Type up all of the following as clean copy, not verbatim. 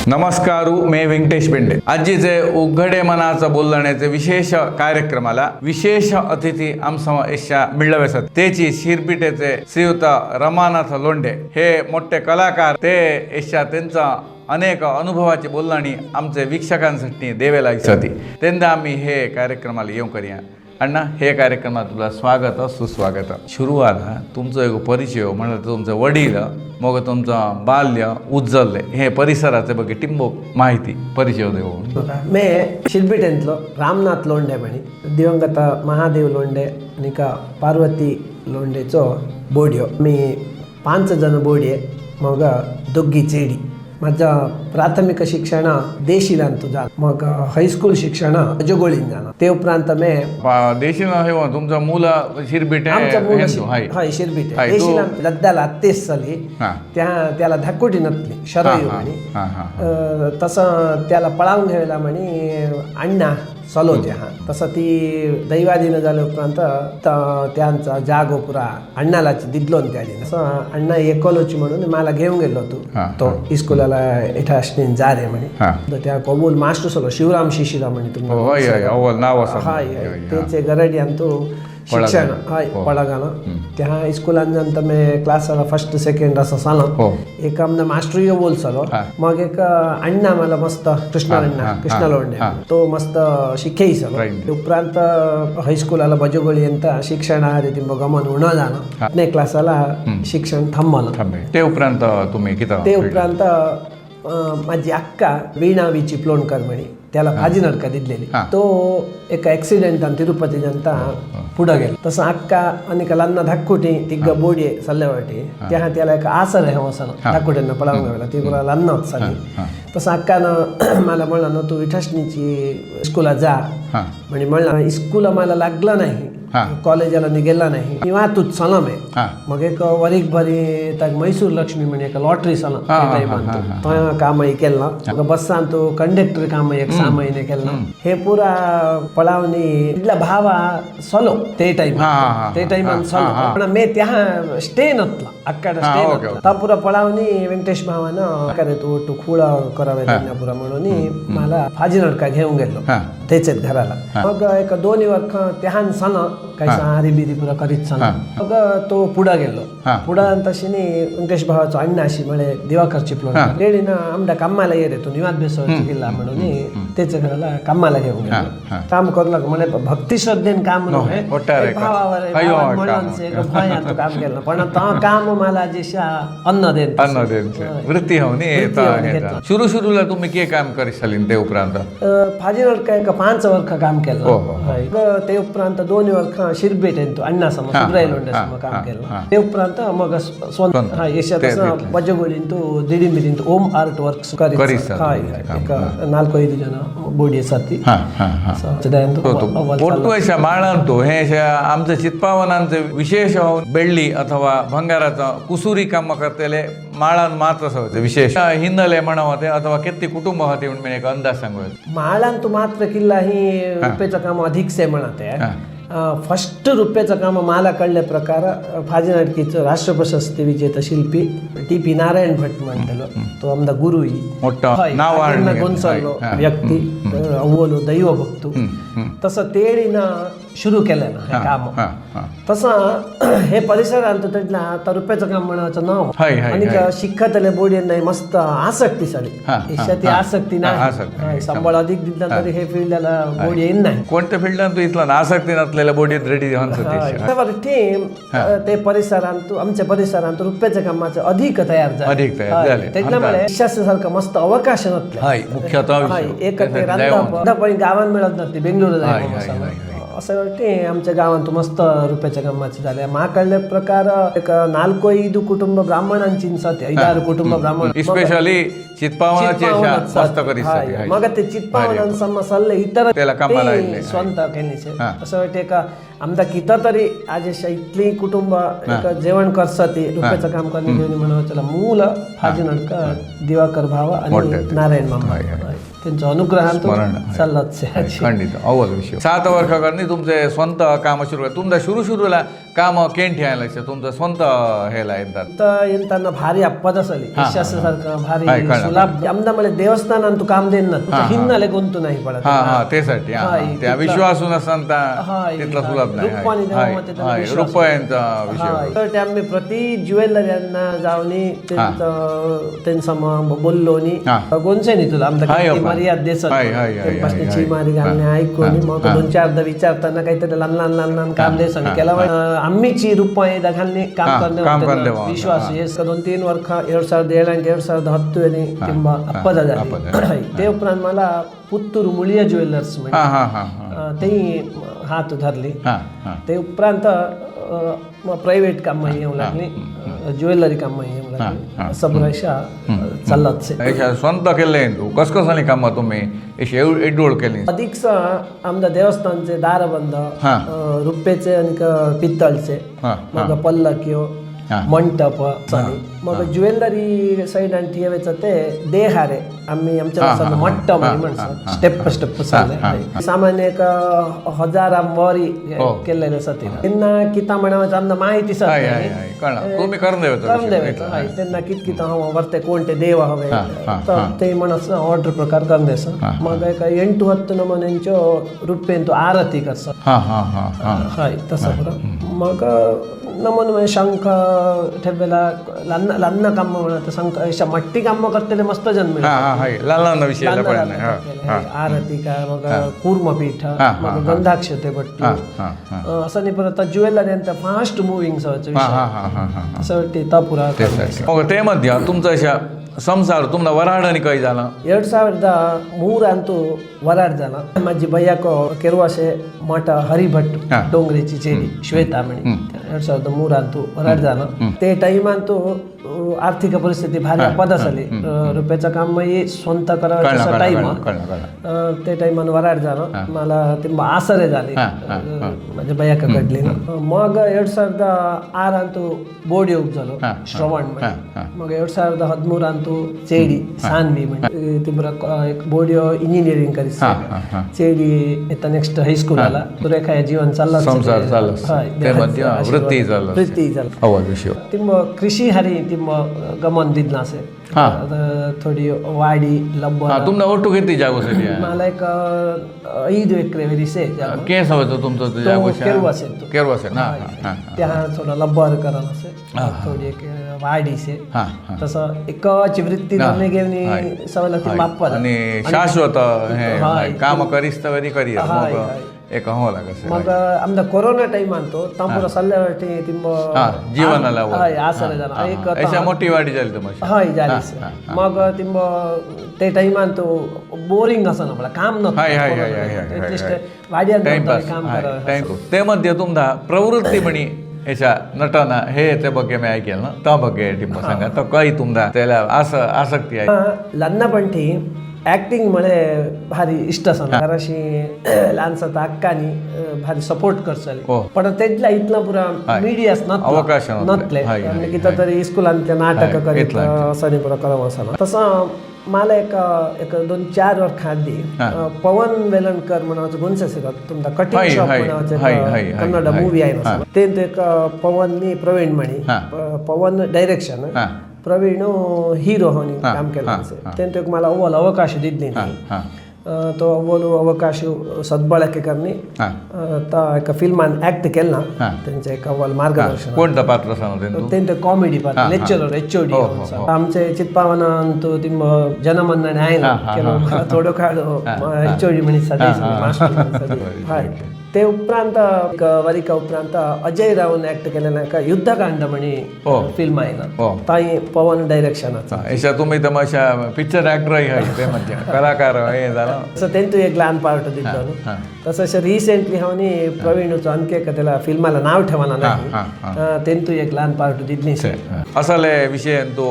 नमस्कार, मी व्यंकटेश पेंडे. आजीचे उघडे मनाचं बोलण्याचे विशेष कार्यक्रमाला विशेष अतिथी आमसमोर यशा मिळवे असत. तेची शिरपिटेचे श्रीयुत रमानाथ लोंढे हे मोठे कलाकार. ते यशा त्यांचा अनेक अनुभवाची बोलणी आमचे वीक्षकांसाठी देवेला इच्छती. त्यांना आम्ही हे कार्यक्रमाला येऊ करूया. अण्णा, हे कार्यक्रमात तुला स्वागत सुस्वागत. सुरुवाला तुमचं एक परिचय म्हणलं तुमचं वडील मग तुमचं बाल्य उज्जवले हे परिसराचे बघे टिंबोक माहिती परिचय देऊ. मे शिल्पिटेंतलो रामनाथ लोंढे म्हणी दिवंगत महादेव लोंढे आणि का पार्वती लोंढेचो बोड्यो. मी 5 जण बोडये मग दोघी चेडी. माझं प्राथमिक शिक्षण देशिलान तुझा मग हायस्कूल शिक्षण अजगोळीन जाणं. ते उपरांत मे देशीला हे तुमचा मूल शिरबिटे हाय शिरबिटे देशिलान लद्दाला 33 साली त्याला धाकुटी नसली शरयू म्हणी. तसं त्याला पळावून घ्यायला म्हणी अण्णा चलवते. तसं ती दैवाधीन झाल्या उपरांत त्यांचा जागो पुरा अण्णाला दिदलो त्याने. तसं अण्णा एकोलोची म्हणून मला घेऊन गेलो तो इस्कुलाला एठा असणे जा रे म्हणे. त्या कबूल मास्टर सलो शिवराम शिशिरा म्हणे त्याचे गरडी आणि तो शिक्षण हाय पळगाना त्या इस्कुलान नंतर मी क्लासाला फर्स्ट सेकंड असं सालो. एक आमदा मास्टरियो बोल सालो. मग एक अण्णा मला मस्त कृष्णा लोंढे तो मस्त शिकेई सालो. उपरांत हायस्कूलाला बजोगोळी अंत शिक्षण रीती गमन उण जाणं. 8ನೇ क्लासाला शिक्षण थांबलं. ते उपरांत तुम्ही ते उपरांत माझी अक्का वीणा विची प्लोणकर म्हणी त्याला भाजी नडका दिलेली. तो एक ऍक्सिडेंट आणि तिरुपती जनता पुढे गेला. तसं अक्का आणि लन्ना धाकुटी तिग्ग बोडी सल्लेवाटी त्याला एक आसर आहे असं धाकुट्यांना पळावून घ्यायला ती पुरा लन्नाच झाली. तसं अक्कानं मला म्हणलं ना तू विठासनीची स्कूलला जा म्हणजे म्हणलं इस्कूल मला लागलं नाही कॉलेजाला निघेला नाही मी वाहतूच सलम आहे. मग एक वरीक भरी तक मैसूर लक्ष्मी म्हणे एक लॉटरी सलम तो काम केलं. मग बसान तो कंडक्टर काम एक 6 महिने केलं. हे पुरा पळावणी इथला भावा सलो ते टाइम सलो पण मी त्या स्टे नसला अक्काड स्टे नसला. ता पुरा पळावणी व्यंकटेश भावानं करे तू खुळा करावे पुरा म्हणून मला भाजी नडका घेऊन गेलो त्याच्यात घराला. मग एक 2 वर्ष त्याहान सन काही सारी बिरी पुरा करीत सन. मग तो पुढे गेलो. पुढं तशी व्यंकटेश भावाचो अण्णा अशी म्हणे दिवाकरची प्लॉट रेडी ना आमच्या कामाला ये रे तू निवाद बेसवरची गेला म्हणून त्याच्या घराला कामाला घेऊन गेलो. काम करू म्हणे भक्ती श्रद्धेन काम नव्हे भावावर काम केलं पण काम मला जे अन्न देन वृत्ती सुरुला तुम्ही के काम करी ते उपरांत भाजी नडका एक 5 वर्ष काम केलं. ते उपरांत 2 वर्ष शिरबेट तो अण्णा समोर सुब्राय लोंढे समोर काम केलं. ते उपरांत मग स्वतः यशात बजगोळीन तो दिडीमिरीन ओम आर्ट वर्क्स करीत 4-5 जण बोडी साथी पोटवायच्या माळांतो हे आमचं चित्पावनांचे विशेष बेಳ್ಳಿ अथवा भंगाराचं कुसुरी काम करतेले माळान मात्र विशेष हिंदले म्हणते अथवा किती कुटुंब होते म्हणून एक अंदाज सांगू. माळान तो मात्र किल्ला ही रुपयाचं काम अधिक से म्हणते. फर्स्ट रुपयाचं काम मला कळल्या प्रकार भाजी नाटकीचं राष्ट्र प्रशस्ती विजेता शिल्पी टी.पी. नारायण भट म्हणतेलो तो आमदा गुरु गोंसलो व्यक्ती अव्वलो दैव भक्तू. तसं तेडीनं सुरू केलं ना काम. तसं हे परिसरांत त्यातला आता रुपयाचं काम म्हणायचं नाव आणि शिकतले बोडी नाही मस्त आसक्ती साडी ती आसक्ती नाही सांभाळ अधिक दिला तरी हे फील्डला बोडी येईल नाही. कोणत्या फील्डात इथला आसक्ती नसलेल्या बोडीत रेडी ते परिसरांत आमच्या परिसरांत रुपयाच्या कामाचं अधिक तयार झाले. त्याच्यामुळे सारखं मस्त अवकाश नसलं एक गावात मिळत नसते बेंगळुरूला असं वाटते. आमच्या गावात मस्त रुपयाच्या कामाचे झाले. महाकडले प्रकार एक 4-5 कुटुंब ब्राह्मणांची 5 कुटुंब ब्राह्मण स्पेशली चित्पावनाचे मग ते चित्पावनांसम सल्ले इतर स्ವಂತ केलीचे असं वाटते का आमदा किती तरी आज इथली कुटुंब जेवण करसाठी रुपयाचं काम करणे घेऊन म्हणून त्याला मूल भाजी नडका दिवाकर भावा आणि नारायण मामा त्यांचं अनुग्रहांतून चाललंच खंडित अव्वल विषय 7 वर्ष करणे तुमचे स्वतः काम सुरू तुमचा सुरूला काम केंट ठेवायला तुमचं स्वंत हेला येतात तर येताना भारी ಅಪ್ಪದ ಸಲಿ ಯಶಸ್ಸಾರ್ಕ ಭಾರಿ हाय, कळलं. ಸುಲಭ आमदामळे देवस्थानांतू काम देणार हिन्नले ಗೊಂತು नाही पडत हा हा तेसाठी त्या विश्वासू नसता तिथला सुलभ रुक्मानी देवा नाही मध्ये त्याला हाय, विश्वास रुपयांचा विषय तर त्यामुळे प्रति ज्वेलऱ्यांना जाऊनी त्यांचा बोललोनी गोंचे नाही तुला आमचा हाय, किती अप्पा. मर्याद देसत हाय, हाय, हाय, त्यांपासून हाय, चिमारी घालणे ऐकून मग 2-4दा विचारताना काहीतरी लहान लहान लहान लहान काम देसन केला आम्हीची रुपये घालणे काम काम करणे करणे ವಿಶ್ವಾಸ ಎಷ್ಟು 2-3 ವರ್ಷ 2007 2010 ತುಂಬ ಅಪ್ಪದ ते उपरांत मला पुत्तूर मुळिया ज्वेलर्स हा हा हा ते हात धरली हा हा ते उपरांत प्रायव्हेट काम येऊ लागली ज्वेलरी काम येऊ लागली असं बऱ्याचशा चालत स्ವಂತ केले तू कस कसं काम तुम्ही एडोळ केली अधिक आमदा देवस्थानचे दारबंद हा. रुपयेचे आणि पित्तळचे हा, मग पल्लक्यो हा. मंटप चाली मग ज्वेलरी साईड आणि ठेवायचं ते देहारे आम्ही आमच्या मट्ट म्हणतो स्टेप स्टेप चालले सामान्य एक 1000 वरी केलेलं सती त्यांना किता म्हणावं आमदा माहिती तुम्ही करून द्यायचं त्यांना कित कित हवं वरते कोणते देव हवे तर ते म्हणस ऑर्डर प्रकार करून द्यायचं मग एक 8-10 नमुन्यांच्या रुपयेन तो आरती करतात हा हा हा हा हाय तसं बरं मग नमन शंख ठेवला लन्न काम म्हणत शंख अशा मट्टी काम करतेले मस्त जन्म लहान विषय आरती काय मग कूर्मपीठ मग गंधाक्षते पट्टी असं नाही परत ज्वेलरी यांचा फास्ट मुव्हिंग असं वाटते तापुरा ते मध्ये तुमचं अशा संसार तुमचा वराडनी काही झाला 2003 ಅಂತೂ ವರಾಡ್ झाला माझी बय्याको केरवासे मठ हरिभट डोंगरेची चेडी श्वेतामणी 2003 ಅಂತೂ वराड झाला ते टाइम ಅಂತೂ आर्थिक परिस्थिती भारी पदासली रुपयाचं काम स्वंत करायचं टाइम ते टाइमान वराड झालं मला ते आसरे झाले माझ्या बयाका घडली ना मग 2006 ಅಂತೂ ಬೋರ್ಡ್ योग झालो श्रवण मग 2013 ಅಂತೂ चेडी सानवी म्हणजे तिब्रा एक बोर्ड इंजिनिअरिंग करीस चेडी येता नेक्स्ट हायस्कूल आला सुरेखा जीवन चालला संसार चालला ते मध्ये वृत्ती झाला अवघड विषय तिम कृषी हरी तिम गमन दिदना असे थोडी वाडी लब्बर तुमना ओटू किती जागोसाठी मला एक 5 एकर वेरीसे केस हवं तुमचं जागोशी केरवासे ना त्या थोडा लब्बर करायला असे थोडी एक वाडी से तसं एकच वृत्ती धरणे घेऊन सवयला ती बाप्पा आणि शाश्वत काम करीस तर करी एक हो लागस मग आमदा कोरोना टाइम आणतो तांपुरा सल्ल्यावरती तिंब जीवनाला आसरे झाला एक अशा मोठी वाडी झाली तुम्हाला हाय झाली मग तिंब ते टाइम आणतो बोरिंग असं ना मला काम नव्हतं वाडी काम करावं ते मध्ये तुमचा प्रवृत्ती म्हणी याच्या नटना हे ते बघे मी ऐकेल ना त्या बघे टिंब सांगा तर काही तुमचा त्याला असं आसक्ती आहे लन्नापंठी ऍक्टिंग मळे भारी इष्ट असं जराशी लहानसा अक्कानी भारी सपोर्ट करचल पण तेजला इथला पुरा मीडिया अवकाश नसले किती तरी स्कूलांतले नाटक करीत असं नाही पुरा करावं असं तसं मला एक 2-4 वर्ष आधी पवन वेलणकर म्हणावं गुंच तुमचा कटिंग शॉप म्हणावं कन्नड मूवी आहे ना ते एक पवननी प्रवीण म्हणी पवन डायरेक्शन प्रवीण हिरो होनी काम केलं त्यांनी मला अव्वल अवकाश दिली नाही तो अव्वल अवकाश सद्बळके करणे एक फिल्मान ऍक्ट केलं ना त्यांचं एक अव्वल मार्गदर्शन कोणतं पात्र सांगतो त्यांचं कॉमेडी पात्र लेक्चरर HOD आमचे चित्पावन तो ती जनमन्नाने आहे ना थोडं काळ HOD म्हणे हाय ते उपरांत वरिका उपरांत अजय रावने ऍक्ट केलेला का युद्धकांड म्हणे फिल्म आहे ना ताई पवन डायरेक्शन अशा तुम्ही तमाशा पिक्चर ऍक्टर आहे ते म्हणजे कलाकार हे झालं तसं त्यांचं एक लहान पार्ट दिलं तसं रिसेंटली हावनी प्रवीणचं आणखी का त्याला फिल्माला नाव ठेवाना नाही त्यांचं एक लहान पार्ट दिली असले विषय तो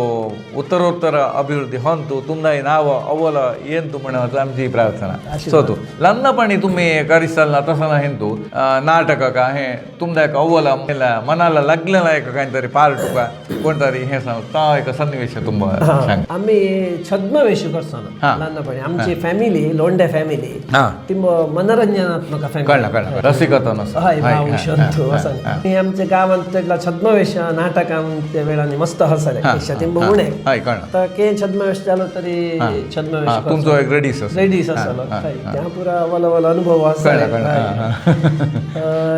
उत्तरोत्तर अभिवृद्धी होन तू तुम्हाला नाव अव्वल येन तू म्हणत आमची प्रार्थना सो तू लहानपणी तुम्ही करिसाल ना तसं नाही तू नाटक का हे तुमचा एक अव्वल मनाला लागलेला एक काहीतरी पार्ट का कोणतरी हे सांगता एक सन्निवेश तुम्हाला सांग आम्ही छद्मवेश करताना लहानपणी आमची फॅमिली लोंढे फॅमिली ती मनोरंजनात्मक कळलं फॅमिली कळलं रसिकता नसतं हय भाऊ शंतू असं आणि आमच्या गावात त्याला छद्मवेश नाटकांच्या वेळाने मस्त हसले तिंब उणे हाय कळलं तर के छद्मवेश झालो तरी छद्मवेश तुमचं एक रेडीस रेडीस असलो त्या पुरा वल अनुभव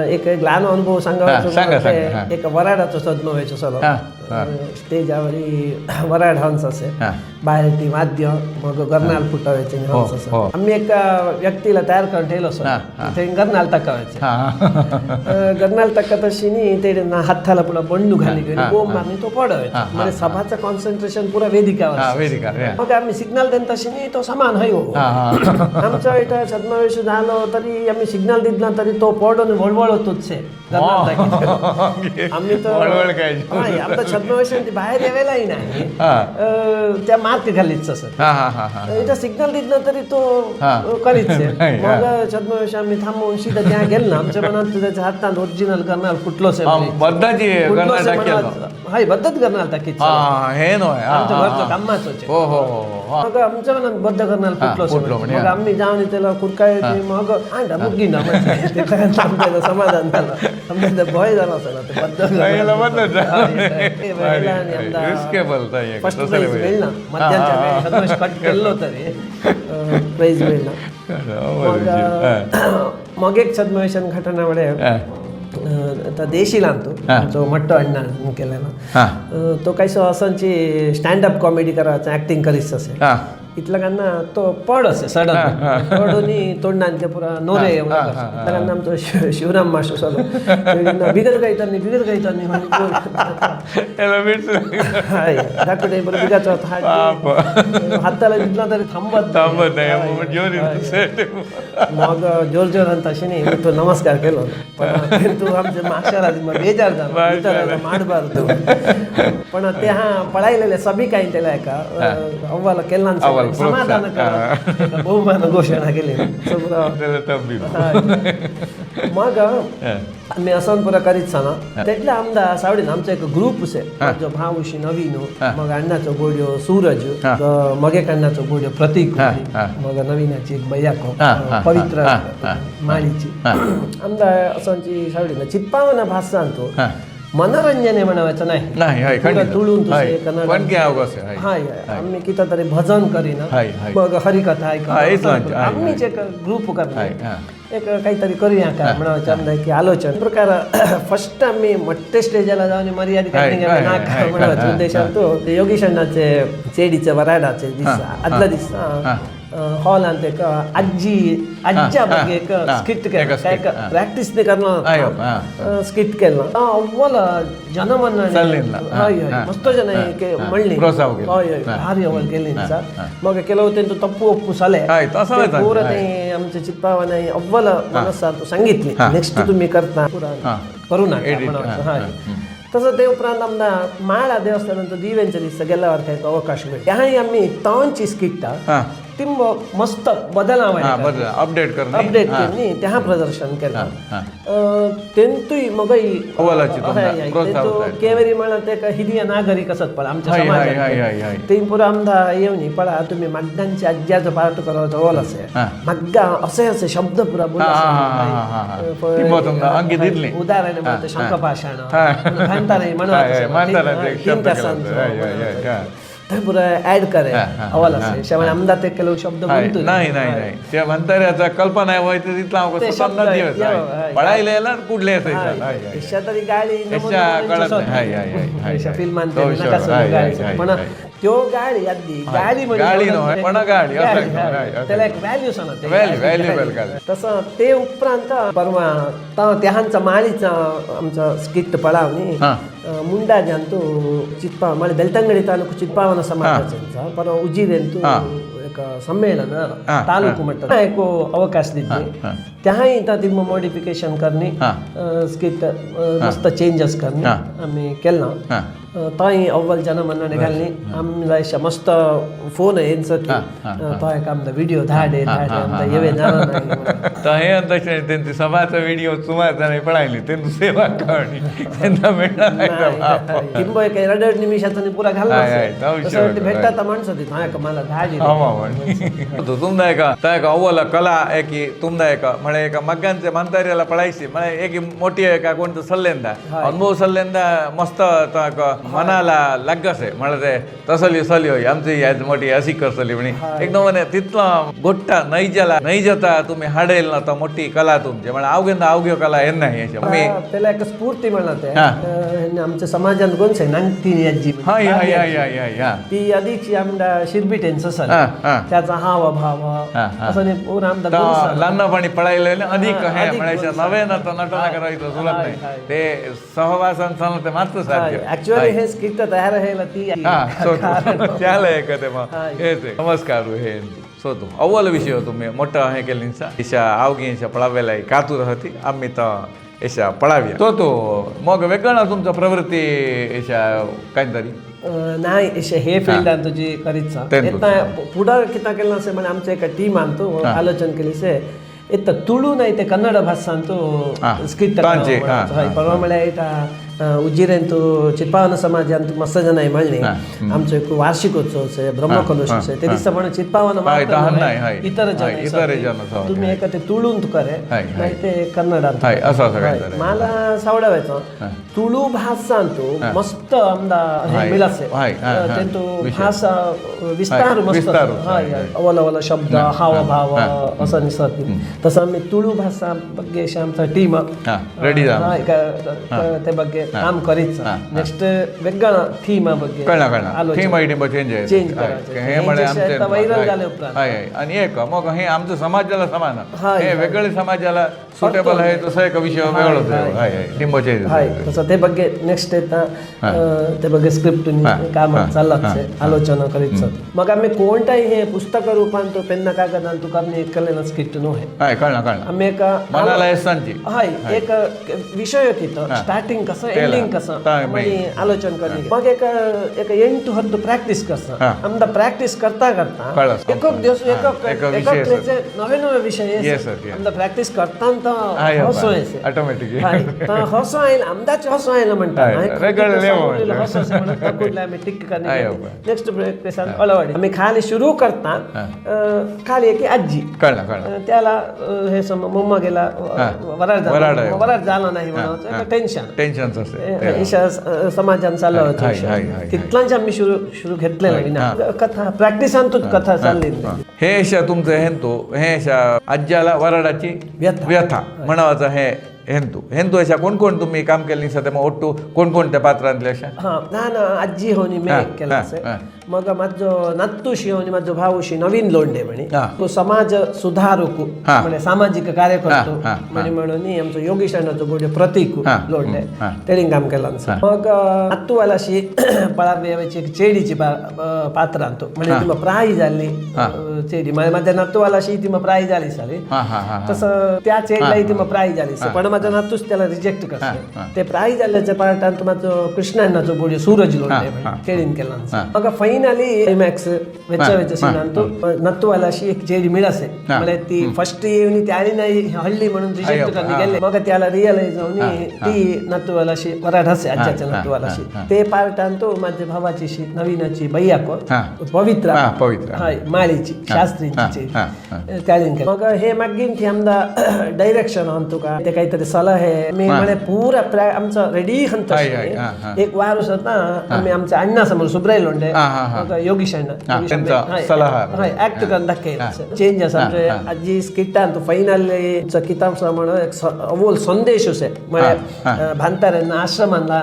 एक लहान अनुभव सांगा एक वराडाचो छद्मवेश असलो स्टेजावरी वराड हंस असे बाहेर ती वाद्य मग गर्नाल फुटावायचे हंस असे आम्ही एका व्यक्तीला तयार करून ठेवलो असो ते गर्नाल टाकावायचे गर्नाल टाकत अशी ते हाताला पुन्हा बंडू घाली गेली बोंब मारली तो पडवायचा म्हणजे सभाचं कॉन्सन्ट्रेशन पुरा वेदिकावर मग आम्ही सिग्नल देत तशी तो समान हय आमच्या इथं छद्मवेश झालो तरी आम्ही सिग्नल दिला तरी तो पडून वळवळतोच आम्ही तर आमचा छद्मवेश बाहेर यावेलाही नाही त्या मार्क घालीच असं इथं सिग्नल दिलं तरी तो करीच मग छद्मवेश आम्ही थांबवून सीधा त्या गेल ना आमच्या मनात त्याच्या हातात ओरिजिनल करणार कुठलोच हाय बद्दच करणार टाकीच आमच्या घरचं कामाच मग आमच्या मनात बद्द करणार कुठलो मग आम्ही जाऊन त्याला कुरकाय मग अंडा मुगी ना समाधान झालं आमच्या भय झाला असेल ते बद्द फर्स्ट प्राइज मिळला मध्यांच्या वेळी छद्मवेश कट केलो तरी प्राइज मिळला मग एक छद्मवेश घटना वडे आता देशील आणतो जो मट्टो अण्णा केलेला तो काही असंची स्टँडअप कॉमेडी करायचं ऍक्टिंग करीच असे इतलं कांना तो पड असे सडन पडून तोंडांचे पुरा नोरे एवढं आमचं शिवराम मास्टर चालू बिगर गायतानी दाखवते बिगाचा हाताला दिसला तरी थांबत मग जोर जोर तशी नाही तो नमस्कार केलो पण तू आमच्या मागच्या बेजार झाला मांडबार तो पण ते पळायलेले सभी काही त्याला का अव्वाला केला समाधान बहुमान घोषणा केली मग आम्ही असं पुरा करीत सांगा त्यातले आमदार सावडीन आमचा एक ग्रुप असे जो भाऊशी नवीन मग अण्णाचो गोड्यो सूरज मग एक अण्णाचो गोड्यो प्रतीक मग नवीनाची एक बयाको पवित्र माळीची आमदार असंची सावडीन चित्पावना भास सांगतो मनोरंजन म्हणायचं नाही तुळून आम्ही किती तरी भजन करीना मग हरिकथा आम्हीच एक ग्रुप करणार एक काहीतरी करूया का म्हणायचं की आलोचन प्रकार फर्स्ट आम्ही मोठे स्टेजला जाऊन मर्यादित म्हणायचं उद्देशात तो योगेश अण्णाचे चेडीचे वराडाचे दिसा आदला दिसा हॉल आणते आज्या बघे एक स्किट केलं प्रॅक्टिस नाही करणार स्किट केलं अव्वल जनमन मस्त जन म्हणली भारी अव्वल केली मग केलं होते तो तप्पू अप्पू साले पूर ते आमच्या चित्पावाने अव्वल मनसा तो सांगितली नेक्स्ट तुम्ही करता करू नका तसं ते उपरांत आमदा माळा देवस्थानात दिव्यांच्या दिसता गेल्यावर काही अवकाश मिळेल त्याही आम्ही तांची स्किट्टा ती मस्त अपडेट केली त्या प्रदर्शन केलं तेंतुय मग केवरी म्हणत एक हिरिय नागरिक असत पण आमच्या समाजात ते पुरा आमदा येऊन पळा तुम्ही मग्गांची आज्याचं पार्ट करायचं ओल असे मग्गा असे शब्द पुरा उदाहरण म्हणते शंखपाषाण पुरा ऍड करे अवल असे शेवट आमदार ते केलो शब्द म्हणतो नाही ते म्हणता याचा कल्पना आहे ते तिथला पळायला कुठले तरी गाडी फिल्मांत पण त्यो गाडी आधी गाडी त्याला एक व्हॅल्यू सांगत तसं ते उपरांत परवा त्याहांचा माळीचा आमचा स्किट पळावनी मुंडा जाणतो चित्पा मला बेलतंगडी तालुಕು चित्पावನ समाजाचा पण उजिरेंतू एक सम्मेलन तालुಕು मट्ಟ एक अवकाश दिले त्याही ती मॉडिफिकेशन करणे स्किट मस्त चेंजेस करणे आम्ही केला ताई अव्वल जन म्हणणे घालणी आमचा मस्त फोन येईल तो एक आमचा व्हिडिओ धाडे आमचा येवे जाणार नाही तर हे तशें त्यांची सभाचा व्हिडिओ सुमारता नाही पळायली त्यांनी सेवा करणी त्यांना मिळणार किंब एक रडड निमिषाचा पुरा घालला हाय, हाय, जाऊ तसं शकत, वाटतं भेटता माणसं तिथं हाय का मला धाडी तुमदा एक अव्वल कला एक तुमदा एक म्हळे एक मग्गांचे मंतार्याला पळायची म्हळे एक मोठी एक कोणतं सल्लेंदा अनुभव सल्लेंदा मस्त मनाला लागसे म्हणे ते तसली सली होई आमची याच मोठी अशी कसली म्हणे एकदम म्हणे तिथलं गोट्टा नाही जता तुम्ही हाडेल ना तर मोठी कला तुमची म्हणजे अवघ्य कला हे नाही मी त्याला एक स्फूर्ती म्हणत आहे आमच्या समाजात गोंसे नांगती आजी हाय हाय हाय हाय हाय हा ती आधीची आमदा शिरबिटेंचं सर त्याचा हाव भाव असं नाही पूर्ण आमदा लहानपणी पळायला अधिक हे म्हणायचं नवे ना तर नटना करायचं सुलभ नाही ते सहवासान ते मात्र साध्य ऍक्च्युअली हे स्किट तयार व्हायला ती त्याला एक ते मग हे नमस्कार हे सोतो अव्वल विषय तुम्ही मोठा हे केलींचा ईशा आवगींच्या पळावेला कातूर होती आम्ही तर ईशा पळावी तो मग वेगळा तुमचा प्रवृत्ती ईशा काहीतरी नाही हे फील्ड तुझी करीत पुढं किता केलं असे म्हणजे आमचं एका टीम आणतो आलोचन केली से इथं तुळू नाही ते कन्नड भाषांतू स्किट परवा म्हळ्या उज्जिरेन तू चित्पावन समाजांत मस्त जण आहे म्हणले आमचं एक वार्षिकोत्सव आहे ब्रह्मकलश आहे ते दिसतं पण चित्पावन इतर जन तुम्ही एका ते तुळून तू करे नाही ते कन्नडात मला सावडावायचं तुळू भाषांतू मस्त आमदा मिळासे तेंतू भाषा विस्तार मस्त अवल शब्द हावभाव असं निसत तसं आम्ही तुळू भाषा ಬಗ್ಗೆ आमचा टीम रेडी ते ಬಗ್ಗೆ काम करीत नेक्स्ट वेगळा थीम ಬಗ್ಗೆ थीम चेंज करायचं व्हायरल झाले उपरांत आणि एक मग हे आमचं समाजाला समान हे वेगळे समाजाला सुटेबल आहे तसं एक विषय वेगळं टीम चेंज तसं ते ಬಗ್ಗೆ नेक्स्ट येता ते ಬಗ್ಗೆ स्क्रिप्ट काम चाललाच आलोचना करीत मग आम्ही कोणताही हे पुस्तक रूपांत पेन कागदान तुका आम्ही केलेला स्क्रिप्ट नव्हे कळलं आम्ही एक मनाला सांगची हाय एक विषय तिथं स्टार्टिंग कसं एंडिंग कसं आणि आलोचन करणे मग एक 8-10 प्रॅक्टिस कसं आमदा प्रॅक्टिस करता एक दिवस एक नवे विषय आमदा प्रॅक्टिस करता हसो येसे ऑटोमॅटिकली हसो आईल आमदाच हसो आयला म्हणतात हसो म्हणत आम्ही टिक करणे नेक्स्ट प्रॅक्टिस अलवाडी आम्ही खाली सुरू करता खाली एक आजी कळलं त्याला हे मम्मा गेला वराड झाला नाही म्हणून टेन्शन ईशा समाजान चाललं होतं तिथलांच आम्ही सुरू घेतलेलं कथा प्रॅक्टिसांतूच कथा चालली हे ईशा तुमचं हे ईशा आज्याला वराडाची व्यथा म्हणावाचं हे हेंतू अशा कोण तुम्ही काम केली सध्या मग ओट्टू कोणकोणत्या पात्रांतले अशा ना आजी होनी मी केला मग माझो नातूशी होनी माझो भाऊशी नवीन लोंढे म्हणे तो समाज सुधारक म्हणजे सामाजिक कार्यकर्तो म्हणून आमचो योगेश अण्णाचो गोडे प्रतीक लोंढे तेणीन काम केला मग नातूवालाशी पळावेची एक चेडीची पात्र आणतो म्हणजे ती प्राय झाली चेडी माझ्या नातूवालाशी ती प्राय झाली साली तसं त्या चेडलाही ती प्राय झाली पण माझा नातूच त्याला रिजेक्ट करतो ते प्राईज आल्याच्या पार्टात माझं कृष्णांनाचो बोडी सूरज लोंढे चेडीन केला मग फायनली क्लायमॅक्स वेच्या सीन आणतो नातूवालाशी एक चेडी मिळासे म्हणजे ती फर्स्ट येऊन त्याने नाही हल्ली म्हणून रिजेक्ट करणे गेले मग त्याला रिअलाइज होऊन ती नातूवालाशी वराड हसे आज्याच्या नातूवालाशी ते पार्ट आणतो माझ्या भावाची नवीनाची बैयाको पवित्र हाय माळीची शास्त्रीची चेडी मग हे मागीन की आमदा डायरेक्शन आणतो का ते काहीतरी सलाह मी म्हणे पुरा आमचं रेडी हंत एक वार होता आम्ही आमच्या अण्णा समोर सुब्राय लोंढे योगेश अण्णा ऍक्ट करून दाखवलं चेंज असा आजी स्किटान तो फायनल किताब म्हणून एक अवोल संदेश असे म्हणजे भांताऱ्यांना आश्रमांना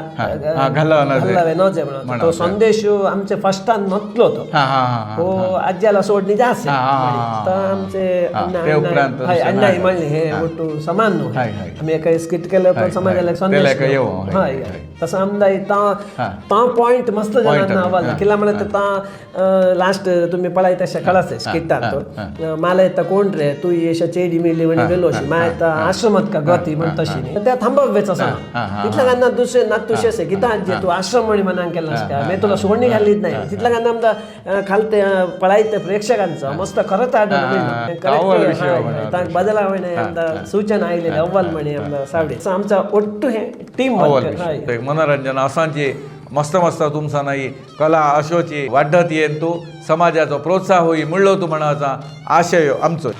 घालावे नव्हते म्हणून तो संदेश आमचे फर्स्टान नसलो तो आज्याला सोडणी जास्त तर आमचे अण्णा म्हणले हे समान आम्ही काही स्किट केलं पण समाजाला संदेश तसं आमदार ता पॉइंट मस्त जणांना आवाज किला मला तर ता लास्ट तुम्ही पळाय तशा कळासे स्किटार तो मला येता कोण रे तू येशा चेडी मिळली म्हणे गेलोशी मा येता आश्रमात का गती म्हण तशी त्या थांबवेच असं तिथल्या गांना दुसरे नातुशे असे गीता जे तू आश्रम म्हणी म्हणांग केलास का मी तुला सोडणी घालीत नाही तिथल्या गांना आमदा खालते पळायते प्रेक्षकांचं मस्त खरंच बदला म्हणे आमदा सूचना आयलेले अव्वल म्हणे आमदा सावडे आमचा ಒಟ್ಟು हे टीम मनोरंजन असांची मस्त मस्त तुमचा नाही कला अशोची वाढत येईन तू समाजाचो प्रोत्साह होई म्हणलो तू म्हणाचा आशय आमचो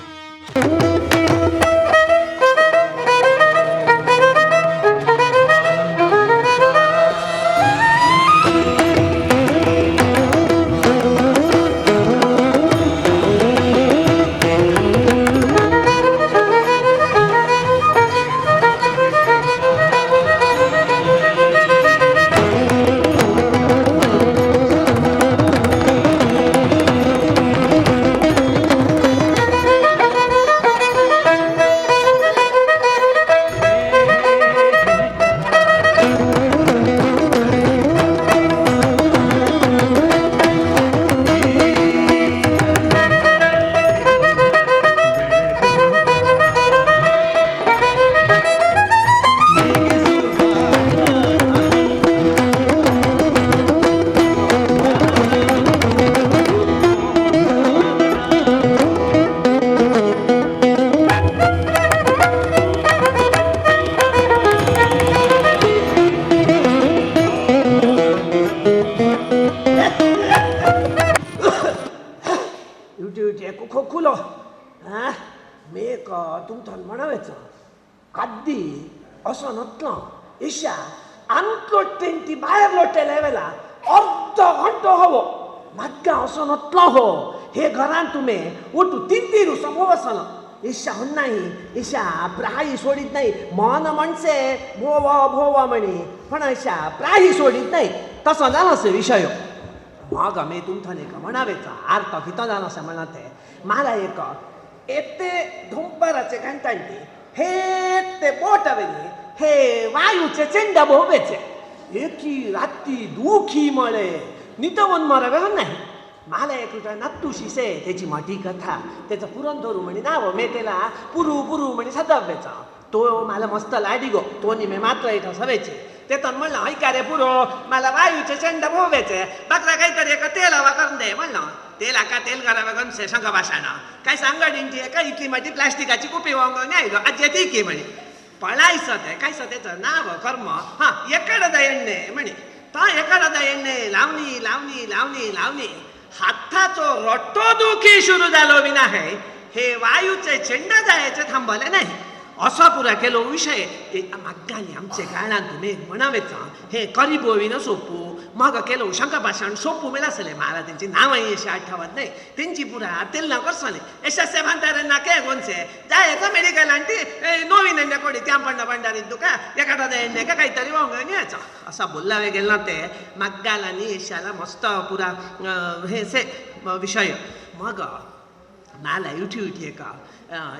खुलो मेक तुमथान म्हणावेचं कद्दी असं नसलं इशा अंतलोट्टेंटी बाहेर लोटे लेवेला अर्ध घंटो हवो मग्गा असं नसलं हो हे घरान तुम्ही उठू तीन समोर असलं ईशा हो नाही ईशा प्राही सोडित नाही मन म्हणसे भोवा भोवा म्हणे पण ईशा प्राही सोडित नाही तसं जाणसे विषय मग मी तुमथान एक म्हणावेचा अर्थ किती जाणसे म्हणते मला एक एते धुंपराचे घंटांटी हे ते बोटवेली हे वायूचे चेंड भोवेचे एकी रात्री दुखी मळे नितवन मरावे नाही मला एक नत्तुशी से त्याची मोठी कथा त्याचं पुरंदरू म्हणे नाव मी त्याला पुरू पुरू म्हणे सदाव्याचा तो मला मस्त लाडी गो तो मी मात्र इथं सवेचे ते तर म्हणलं ऐका रे पुरो मला वायूचे चेंड भोवेचे बकरा काहीतरी एका तेलावा करून दे म्हणलं तेला का तेल करावं गमसे शंका भाषानं काय सांगडींची एका इतकी मोठी प्लास्टिकाची कुपी वांगून नाही ग आज येते की म्हणे पळायचं ते काय त्याचं नाव कर्म हा एकडा एण्णे म्हणे ता एकडा एण्णे लावणी लावणी लावणी लावणी हाताचो रट्टो दुखी सुरू झालो विना हे वायूचे चेंड जायचे थांबले नाही असा पुरा केलो विषय ते मग्गानी आमचे काळान तुम्ही म्हणावेच हे करीबोवीन सोपू मग केलो शंका भाषण सोपू मिळासले मला त्यांची नावही अशी आठवत नाही त्यांची पुरा तेल करसले यशस्से भांडाऱ्यांना के गोनसे जायचं मेडिकल आणि नवीन एंड्या कोणी त्या भंडारीत तुका एखादा एंडे का काहीतरी वांगून यायचं असा बोललावे गेला ते मग्गाल आणि यशाला मस्त पुरा हे से विषय मग मला युठी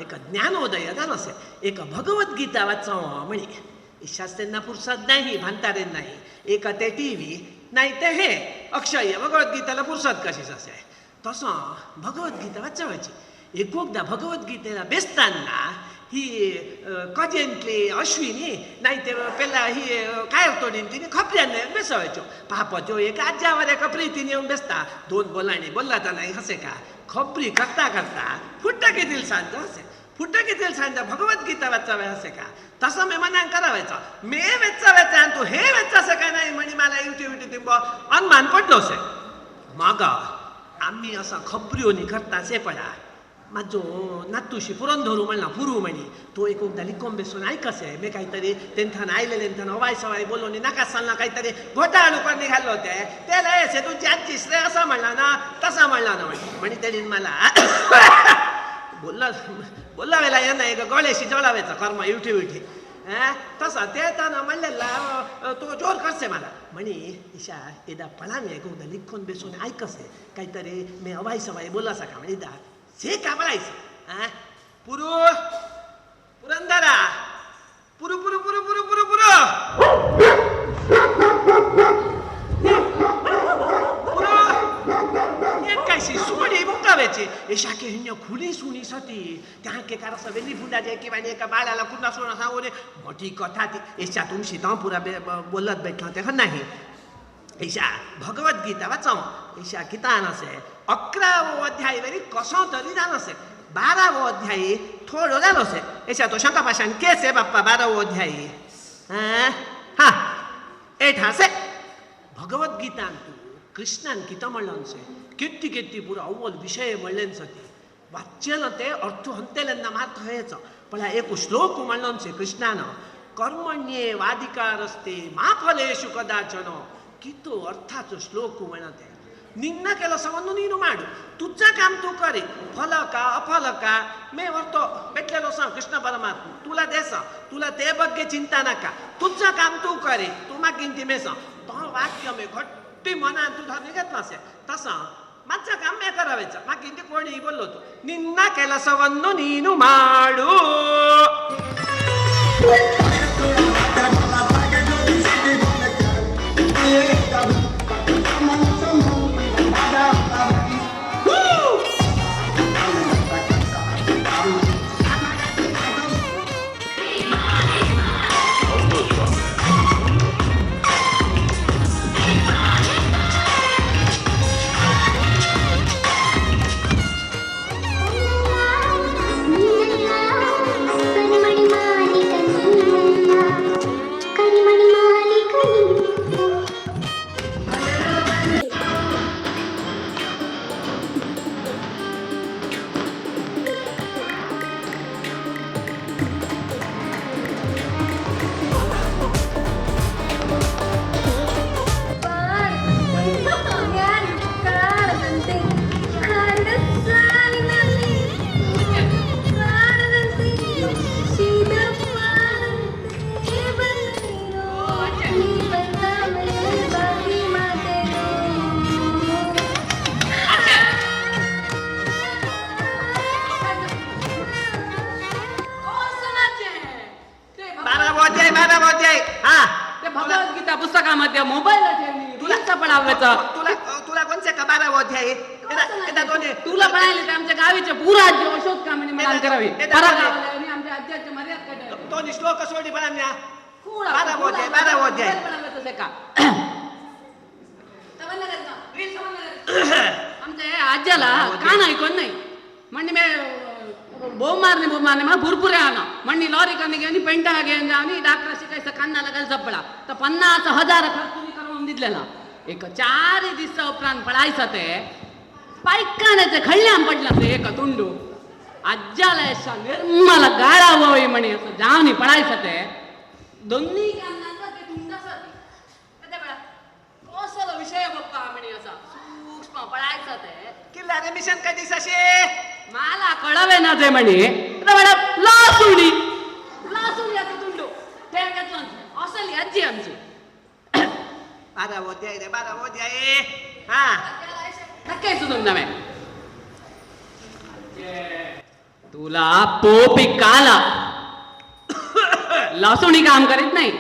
एक ज्ञानोदय झालं असेल एक भगवद्गीता वाचावं म्हणे शास्त्रेंना पुरसत नाही भांतारेन नाही एक ते टी व्ही नाही ते हे अक्षय भगवद्गीताला पुरसत कशीच असे तसं भगवद्गीता वाचावायची एकदा भगवद्गीतेला बेसताना ही कजेंतली अश्विनी नाही ते पेला ही काय तोडीन तिने खपऱ्याने बेसवायचो पापाचो एक आज्यावर एका प्रीतीने येऊन बेसता दोन बोलाणे बोलला तर नाही हसे का खपरी करता करता फुट्टा किती सांज असे फुट्टा किती सांज भगवद्गीता वाचावे असे का तसं मी मनान करावायचं मे वेचावायचं आणि तू हे वेचासं काय नाही म्हणे मला युटी तिंब अनुमान पडलो असे मग आम्ही असं खपरीओनी करता से पडा माझो नातूशी पुरंदरू म्हणला पुरू म्हणे तो एकदा लिकोम बेसून ऐकसे मी काहीतरी तेंथान आयले तेंथान हवाय सवाय बोलवणी नाका सांगला काहीतरी घोटाळू पण निघालो होते त्याला येसे तुमची आजची श्रेय असं म्हणला ना तसा म्हणला ना म्हणे त्यांनी मला बोलला वेळेला यांना एक गळ्याशी जळावायचा कर्म युठी तसा ते त्यानं म्हणलेला तो जोर करसे मला म्हणे ईशा एदा पळाने एकदा लिखून बेसून ऐकसे काहीतरी मी हवाय सवाय बोलला सका म्हणे दा से का बोलायचं पुरू पुरंदरा पुरू पुरू पुरू पुरू पुरू पुरू वेचे एशाके हिन्य खुली सुनी सती त्या के कार सवेली फुंडा जे की वाणी एका बाळाला कुठला सोना सांगू रे मोठी कथा ती एशा तुमशी तो पुरा बोलत बैठला ते नाही एशा भगवत गीता वाचव एशा कितान असे 11वो अध्याय वरी कसो तरी जाण असे 12वो अध्याय थोडो जाण असे एशा तो शंका पाशान केसे बाप्पा 12वो अध्याय हा एठा से भगवत गीतान तू कृष्णान किता म्हणलं से किती किती पुरा अव्वल विषय म्हणलेन सती वाच्यन ते अर्थ हंतेलेंना मात हेच पण एक श्लोक म्हणलं से कृष्णान कर्मण्ये वाधिकारस्ते मा फलेषु कदाचन कितो अर्थाचो श्लोक म्हणते निन्न ಕೆಲಸವನ್ನು ನೀನು ಮಾಡು तुझं काम तू करे फल का अफल का मे वर्तो भेटलेलो सांग कृष्ण परमात्मा तुला देस तुला ते बग्गे चिंता नका तुझं काम तू करे तू मागिंती मेस तो वाक्य मे घट्टी मनान तू धरून घेतलास तसं माझं काम मे करायचं मागिंती कोणी बोललो तू निन्न ಕೆಲಸವನ್ನು ನೀನು ಮಾಡು भगवद्गीता पुस्तकामध्ये मोबाईल तुला पडावायचा तुला कोणचे का 12वो अध्याय तुला पडायला ते आमच्या गावीचे पुरा अशोक कामणी मला करावी आणि आमच्या आज्याचे मर्यादा तो श्लोक सोडी पडा 12वो अध्याय का आमच्या आज्याला कान ऐकून नाही म्हणजे मी बोमारने मला भरपूर आणा म्हणणी लॉरी कमी घेऊन पेंटा घेऊन जाऊन डॉक्टर शिकायचं कानाला घाल जपडा तर 50,000 खर्च तुम्ही करून दिलेला एक 4 दिवस उपरांत पडायचं ते पायखान्याचे खळल्याम पडला ते एक तुंडू आज्याला अशा निर्मला गाळा वळी म्हणे असं जाऊन पडायचं ते दोन्ही कानांचा ते तुंडासाठी कौशल विषय बघता म्हणे असा सूक्ष्म पडायचं ते किल्ला रे मिशन कधी सशे मला कळवे ना ते म्हणे मॅडम लासुडी असं तुंडू ते घेतलं असली आजी आमची 12वो अध्याय रे 12वो अध्याय हा नक्की सुद्धा नव्हे तुला पोपी काला लसुणी काम करीत नाही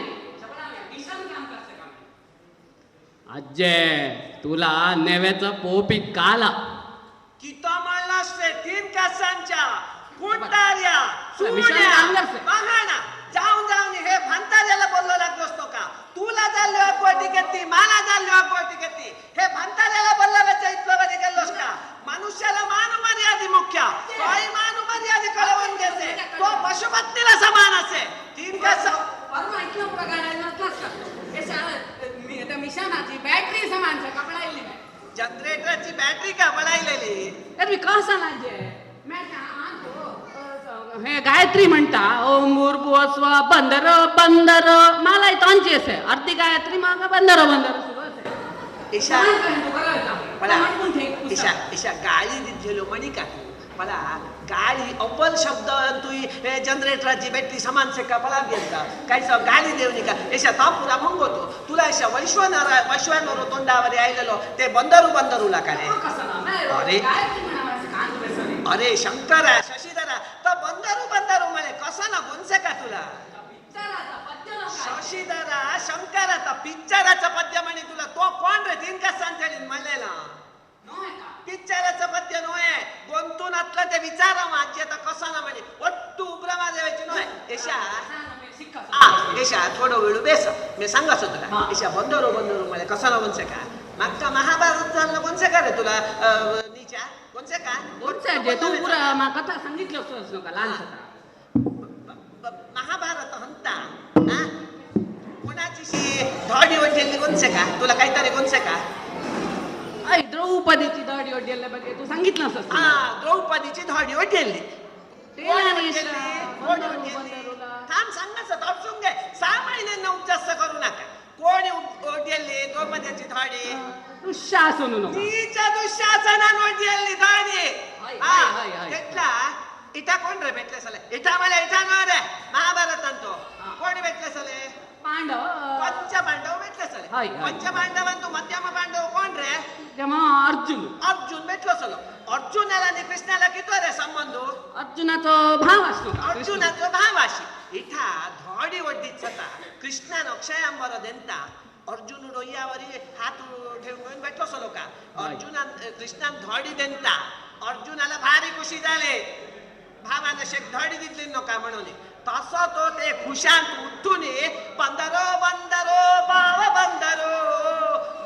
अजय तुला नेव्याचं पोपी काला किती म्हणलास रे 3 कासांच्या कुटार्या जाऊन जाऊन हे भंताऱ्याला बोललो लागलो असतो का तुला चाललो अगवटी घेतली मला चाललो अगवटी घेतली हे भंताऱ्याला बोलला इतकं गेलोस का मनुष्याला मान मर्यादी मुख्य तोही मान मर्यादी कळवून घेते तो पशुपत्नीला समान असे 3 कासा मिशनाची बॅटरी समान कपडायली जनरेटरची बॅटरी का पडायलेली अरे कसं नाही हे गायत्री म्हणता ओम भूर्भुवस्व बंदर बंदर मला तांची असे अर्धी गायत्री मग बंदर बंदर ईशा गाळी दिलेलो म्हणी का मला गाळी अव्वल शब्द तू जनरेटरची बॅटरी समान से का मला घेता काहीच गाळी देवनी का एशा तापुरा मंगोतो तुला एशा वैश्वानर तोंडावर आयलेलो ते बंदरूला काढे अरे शंकरा शशीधरा तर बंदरू म्हणे कसं ना गुणसे का तुला शशीधरा शंकराचा पिक्चराचं पद्य म्हणे तुला तो कोण रे 3 कासांच्या म्हणलेला पिक्चराचं पद्य नव्हे मनातलं ते विचारा आजी आता कसं ना म्हणे ಒಟ್ಟು ಉಬ್ರಮಾ ದೇವची न्हय एशा एशा थोडं वेळ बेस मी सांगाच तुला एशा बंदरो मला कसं ना कोणसे का मागचा महाभारत झालं कोणसे का रे तुला नीचा कोणसे का कोणसे तू पुरा मला कथा सांगितलं असतं का लहानसा महाभारत हंता कोणाची धडी वडलेली कोणसे का तुला काहीतरी कोणसे का द्रौपदीची दाढी वडलेल्या बघे तू सांगितलं असतं द्रौपदीची धडी वडलेली थांब सांगायचं तपसून घे 6 महिन्यांना उपजास्त करू नका कोणी ओढलेली द्रौपदीची धाडी दुःशासन नीच्या दुःशासनान ओढलेली धाडी घेतला इटा कोण रे भेटले सले इटा मला इटा न रे महाभारत आणतो कोणी भेटले सले पांडव पंचपांडव भेटले सले पंचपांडव मध्यम पांडव कोण रे अर्जुन भेटलो सलो अर्जुनाला आणि कृष्णाला किती रे संबंध अर्जुनाचा भाव असतो अर्जुनाचो भाव आशी इठा धडी वड्डीत जाता कृष्णान अक्षयांबर देंता अर्जुन डोयावरी हात ठेवून भेटलो सलो का अर्जुनान कृष्णान धडी देंता अर्जुनाला भारी खुशी झाले भावाने शेक धडी दिली नका म्हणून तसं तो ते खुशांत उठून बंदरो बाव बंदरो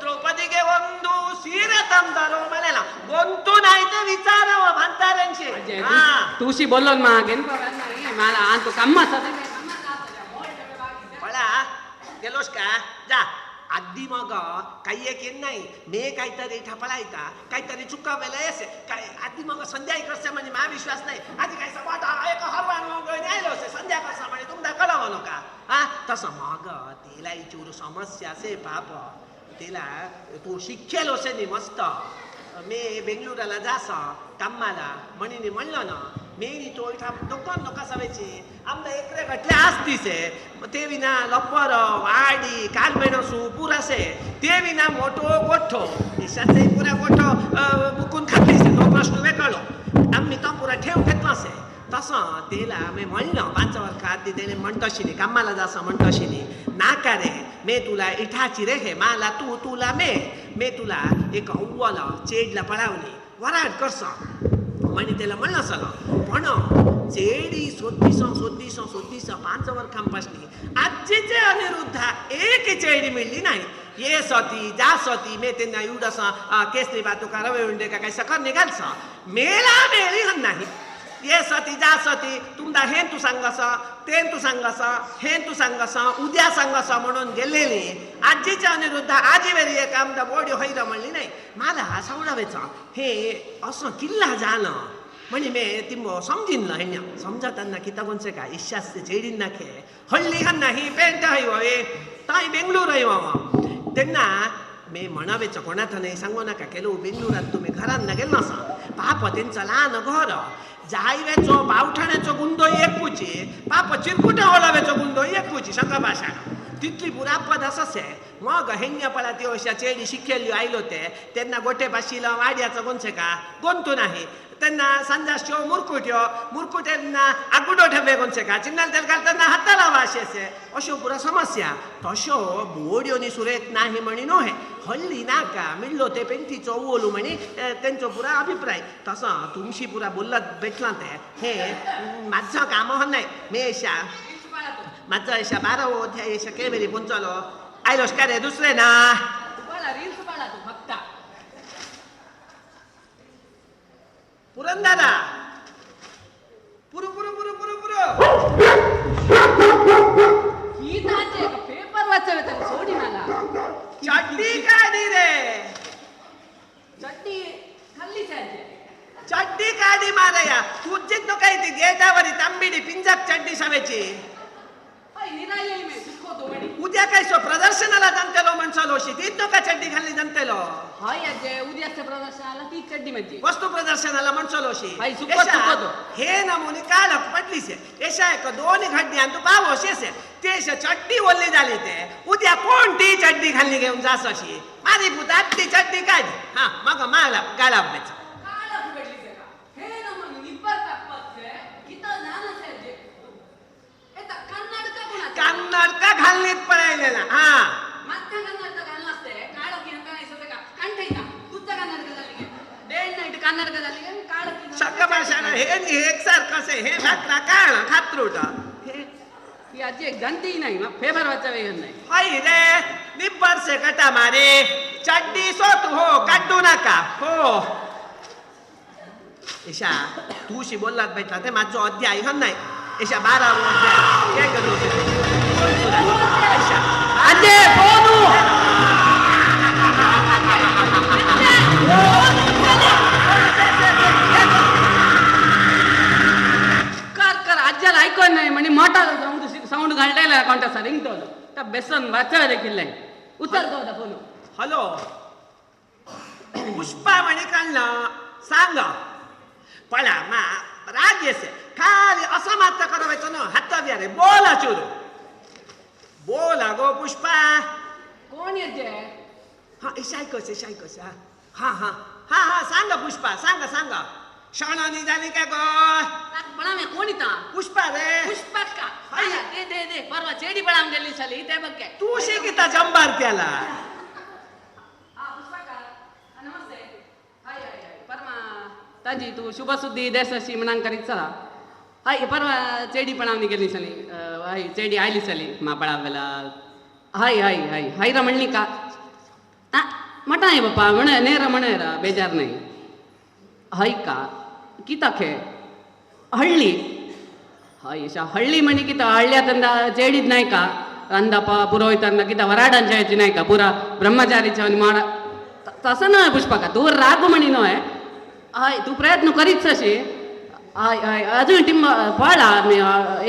द्रौपदी गे वंदू सीर तंदरो म्हणाला गोंतू नाही तर विचारावं भांताऱ्यांशी तुशी बोललो मागे मला आणतो कामाचा बळा गेलोस का जा अगदी मग काही एक येत नाही मे काहीतरी ठपळायता काहीतरी चुकावेला येसे काय अगदी मग संध्या करसे म्हणजे मा विश्वास नाही आधी काय सपाटा एक हरवान संध्या करसा म्हणजे तुमचा कळव नका हा तसं मग तिला चूर समस्या से पाप तिला तू शिक्षेल असे नी मस्त मे बेंगलुराला जास कामाला म्हणीने म्हणलं ना मेनी तो इथं दुकान नका सवेची आमदा एकरे घटले असतीसे ते विना लपर वाडी कालमेणसू पुरासे ते विना मोठो गोठो ईशाचे पुरा गोठो बुकून खाल्लीसे तो प्रश्न वेगळो आम्ही तो पुरा ठेव घेतलासे तसं तेला मी म्हणलं 5 वर्षात ती त्याने म्हणतशिनी कामाला जासा म्हणतशिनी नाका रे मे तुला इठाची रे हे मला तुला मे तुला एक अव्वल चेडला पळावली वराड करसा म्हणे त्याला म्हणलं सगळं पण चेडी सोदीस 5 वर्षांपासनी आजीचे अनिरुद्धा एक चेडी मिळली नाही ये सती जा सती मे त्यांना एवढंसा केसरी बातू का रवे उंडे का काही सकर निघालसा मेला मेळी हन नाही ये सती जा सती तुमदा हे तू सांगसा ते तू सांगसा हे तू सांगसा उद्या सांगसा म्हणून गेलेली आजीच्या अनिरुद्ध आजी वेळी एक आमदा बोडी होईरा म्हणली नाही मला सावडावेचा हे असं किल्ला जाणं म्हणजे मी तिंबो समजिन हेन्या समजताना किता कोणसे का इश्यास्ते चेडीन नाखे हल्ली हन नाही पेंट हवे ताई बेंगलूर हवा त्यांना मी म्हणावेचं कोणाचं नाही सांगू नका केलो बेंगलुरात तुम्ही घरांना गेलो नसा पाप त्यांचं लहान घर जायवेचो बावठाण्याचो गुंदो एकूची पाप चिरकुटे ओलावेचो गुंदो एकूची शंका भाषा तितली पुरापद अससे मग हेंग्यापळा त्यो अशा चेडी शिकेल्यो आयलो ते त्यांना गोटे भाशीला वाड्याचं कोणसे का गोंतू नाही त्यांना संजाश्यो मुरकुट्यांना आगुडो ठेवे कोणसे का चिन्नाल तेल घालताना हाताला वाशेसे अशो पुरा समस्या तशो बोड्योनी सुरेत नाही म्हणी नोहे हल्ली नाका मिळलो ते पेंटीचो ओलू म्हणी त्यांचो पुरा अभिप्राय तसं तुमशी पुरा बोलत भेटला ते हे माझं काम हो नाही मेशा माझं अशा 12 अध्याय अशा केवेरी पोंचलो आयलोस का रे दुसरे ना पुरंदारा पुरु ही ताचे पेपर वाचवे तर सोडी मला चड्डी काढी रे चड्डी खाल्ली चालते चड्डी काढी मारया तुझे तो काही ती गेटावरी तांबिडी पिंजाक चड्डी सवेची निरालेली मी सुखवतो म्हणे उद्या काय सो प्रदर्शनाला जमतेलो म्हणसलोशी ती तो का चड्डी खाल्ली जमतेलो हाय अजय उद्याच्या प्रदर्शनाला ती चड्डी म्हणजे वस्तू प्रदर्शनाला म्हणसलोशी हाय सुखवतो हे नमुने काढक पडलीसे एशा एक 2 घड्डी आणि तू पाव शेसे ते चड्डी ओल्ली झाली ते उद्या कोणती चड्डी खाल्ली घेऊन जास अशी माझी पुतात ती चड्डी काढी हा मग मला गाला बेच कर्नाटक घालनीत पळायलेला हा ಮತ್ತೆ ಕನ್ನಡಕ ಅಲ್ಲಷ್ಟೇ ಕಾಳಕಿ ಅಂತ ಅನಿಸುತ್ತೆ ಕಂಠ ಇಲ್ಲ ತುತ್ತ ಕನ್ನಡಕದಲ್ಲಿ ಡೇ ನೈಟ್ ಕನ್ನಡಕದಲ್ಲಿ ಕಾಳಕಿ भाषण हे एक सारखं से हे भाकरा काळ खात्रोट हे ही आजी एक जनती नाही मग फेबर वाचा वेगन नाही हाय रे निब्बर से कटा मारे चड्डी सोत हो काढू नका हो ईशा तूशी बोललात भेटला ते माझं अध्याय हन नाही ईशा 12 अध्याय काय करतो ईशा आजे बोलू कर आज्याला ऐकून नाही म्हणजे मोठा साऊंड घालटायला कोणता रिंगटोन त्या बेसन वाचवा देखील उचलतो होता फोन हॅलो पुष्पा म्हणे काढलं सांग पळा मा राग येसे खाली असं मात्र करायचं ना हात रे बोला चुरू बोला गो पुष्पा कोण येते हा ऐकस हा हा हा हा सांगा पुष्पा सांगा शाणानी झाली का गो पण आम्ही कोण इथं पुष्पा रे पुष्पक का दे परवा चेडी पळावून गेली साली ते बघ काय तू शिकिता जंबार त्याला नमस्ते हाय परमा ताजी तू शुभ सुद्धी देसाशी म्हणून करीत चला हाय परवा चेडी पळावणी गेली साली हाय चेडी आयली साली मा पळावेला हाय रा म्हणली का मटा आहे बाप्पा म्हणे रा बेजार नाही हाय का किता खे हळ्ळी हाय ईशा हळ्ळी म्हणे किता हळ्ळ्यातंदा चेडीत नाही का अंदाप पुरोहितांना किता वराडांच्या याची नाही का पुरा ब्रह्मचारीच्या माडा तसं नव्हे पुष्पका तू रागू म्हणी नव्हे हाय तू प्रयत्न करीत अशी हाय अजून टिंब पळा मी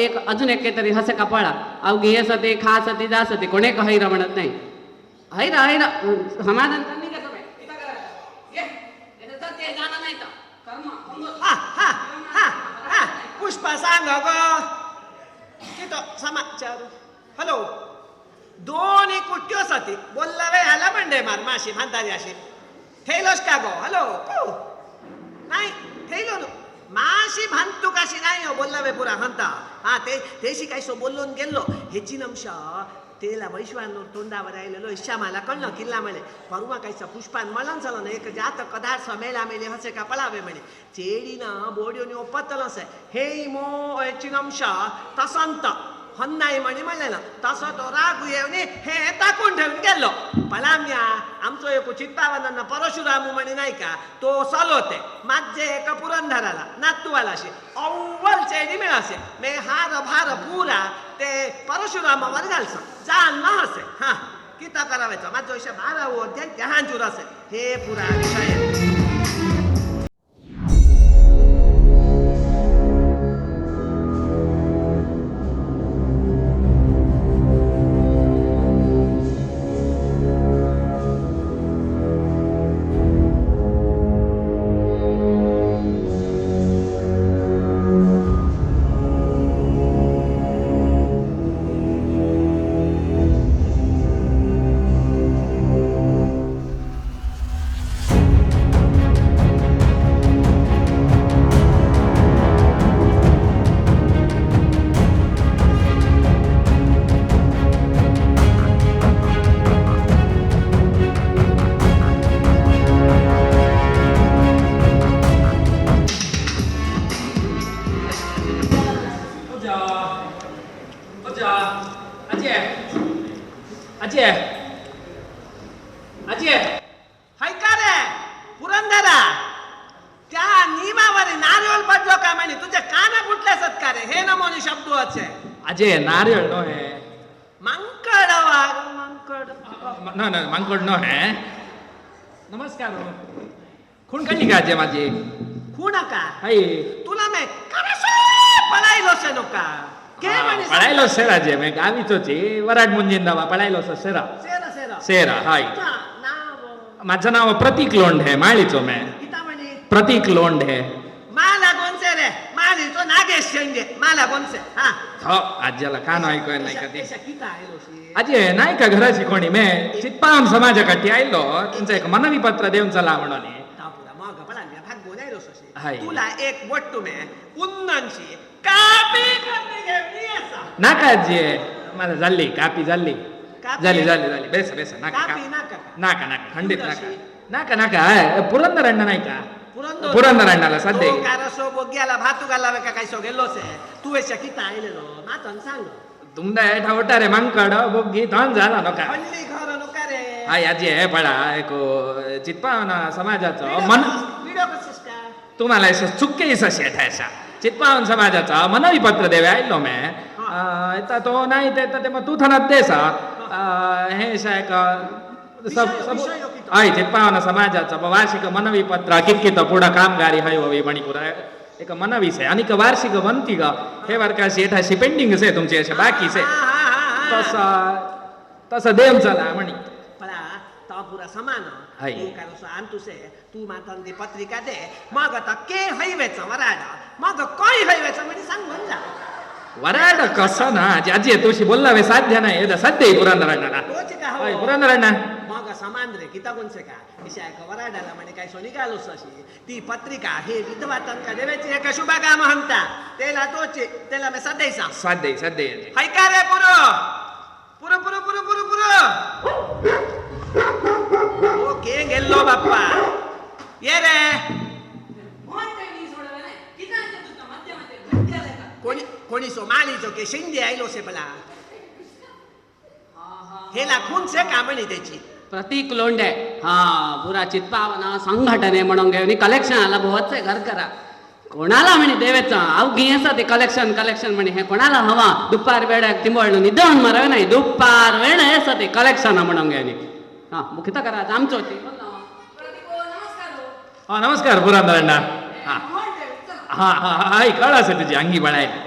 एक अजून एक तरी हसे का पळा अवघी हे सते खा सते जा सते कोणे का हैरा म्हणत नाही हैरा समाधान करणे का तुम्ही ते जाणं नाही तर कर्म हा पुष्पा सांग गो कितो समाचार हॅलो दोन्ही कुट्ट्यो सती बोलला वे आला म्हणडे मार माशी भांतारी अशी थेलोस का गो हॅलो नाही थेलो माशी भांतू काशी नाही हो बोलला वे पुरा हंता हा तेशी काय सो बोलून गेलो हेची नमशा तेला वैश्वानोर तोंडावर आलेलो श्यामाला कळलं किल्ला म्हणे परुमा कायचा पुष्पान मळण झालं ना एक जात कदार मेला मेले हसे का पळावे म्हणे चेडीना बोड्योनी ओपतलंस हे मो हेची नमशा तसंत हन्नाई म्हणे म्हणले ना तसं तो रागू येवनी हे टाकून ठेवून गेलो पलाम्या आमचो एक चित्तावनांना परशुरामू म्हणे नाही का तो सलोते माझे एक पुरंदराला नातूवालाशी अव्वल चेडी मिळासे मे हार भार पुरा ते परशुरामावर घालस जाण न हसे हा किता करावायचं माझं अशा 12 अध्याय ध्यानचूर असे हे पुरा विषय हाय का रे पुरंदरा त्या नियमावर नारियल पडलो का म्हणे तुझे काना फुटले असत का रे हे नमोनी शब्द आहे अजय नारियल नो है मंकड मंकड नो है नमस्कार खूण कळली का अजय माझी खूण का हाय तुला मे करसो पळायलो से नका के म्हणे पळायलो सेरा जे मैं गावीचो ची वराड मुंजिंदा पळायलो सेरा सेरा हाय माझं नाव प्रतीक लोंढे माळीचो मैं किता म्हणे प्रतीक लोंढे माला गोंसे रे माली तो नागेश शेंगे माला गोंसे हा हो आज्याला कान ऐकून नाही का ते किता आयलो शी अजय नाही का घराची कोणी मैं चित्पाम समाजासाठी आयलो तुमचं एक मनवी पत्र देऊन चला म्हणून तापुरा मग पळाल्या भाग बोलायलो शी हाय. तुला एक वट्टू मे उन्ननशी कापी करणे घेवली असा नाका अजय मला झाली कापी झाली कापी? झाली बेस नाका कापी नाका नाका खंडित नाका पुरंदर अण्णा नाही का पुरंदर अण्णाला सध्या तो कारसो बोग्याला भातू घालावे का काय सो गेलो से तू एशा किता आयलेलो मातन सांग तुमदा एठा ओटारे मांकड बोग्गी थान झाला नका हल्ली घर नको रे हाय आजी हे पळा एक चित्पावना समाजाचं मन व्हिडिओ कसेस का तुम्हाला असं चुक्के शेठ असा चित्पावन समाजाचा मनवी पत्र देवे आयलो मे आता तो नाही ते तर ते मग तू थानात देसा हे शायक सब सब हाय चित्पावन समाजाचा वार्षिक मनवी पत्र कितकित पुढं कामगारी हाय हवी मणिपूर एक मनवी से आणि वार्षिक बनती ग हे वर्षाशी एठाशी पेंडिंग से तुमचे असे बाकी से तसं देव चला म्हणी पळा ता पुरा समान हाय. तू कारसो आणतुसे तू मातन दी पत्रिका दे मग आता के हयवेचा वराडा मग काय हयवेचा म्हणजे सांग म्हणला वराड कसं ना आजी तुशी बोललावे साध्य नाही हे सध्या पुरंदर अण्णाला तोच का हाय, हो पुरंदर अण्णा मग समान रे किता कोणसे का दिशा एक वराडाला म्हणे काय सो निघालोस अशी ती पत्रिका हे विधवा तंका देवाची एका शुभ काम म्हणता त्याला तोचे त्याला मी सदैव सांग सध्या हाय का रे पुरो पुरो पुरो पुरो पुरो पुरो ओके गेल्लो बाप्पा ये रे कोणी कोणी सो मालीचो के शिंदे आयलो से पला हेला खून से का म्हणे त्याची प्रतीक लोंढे हा पुरा चित्पावना संघटने म्हणून घेऊन कलेक्शन आला भोवतचे घर करा कोणाला म्हणे देवेचा अवघी असं ते कलेक्शन म्हणे हे कोणाला हवा दुपार वेळाक तिंबळणं निधन मरवे नाही दुपार वेळ असं ते कलेक्शन म्हणून घेऊन हा मुख्यतः करा आमचं होती हा नमस्कार पुरंदर अण्णा हा हा हा हाय कळा से तुझी अंगी बळायला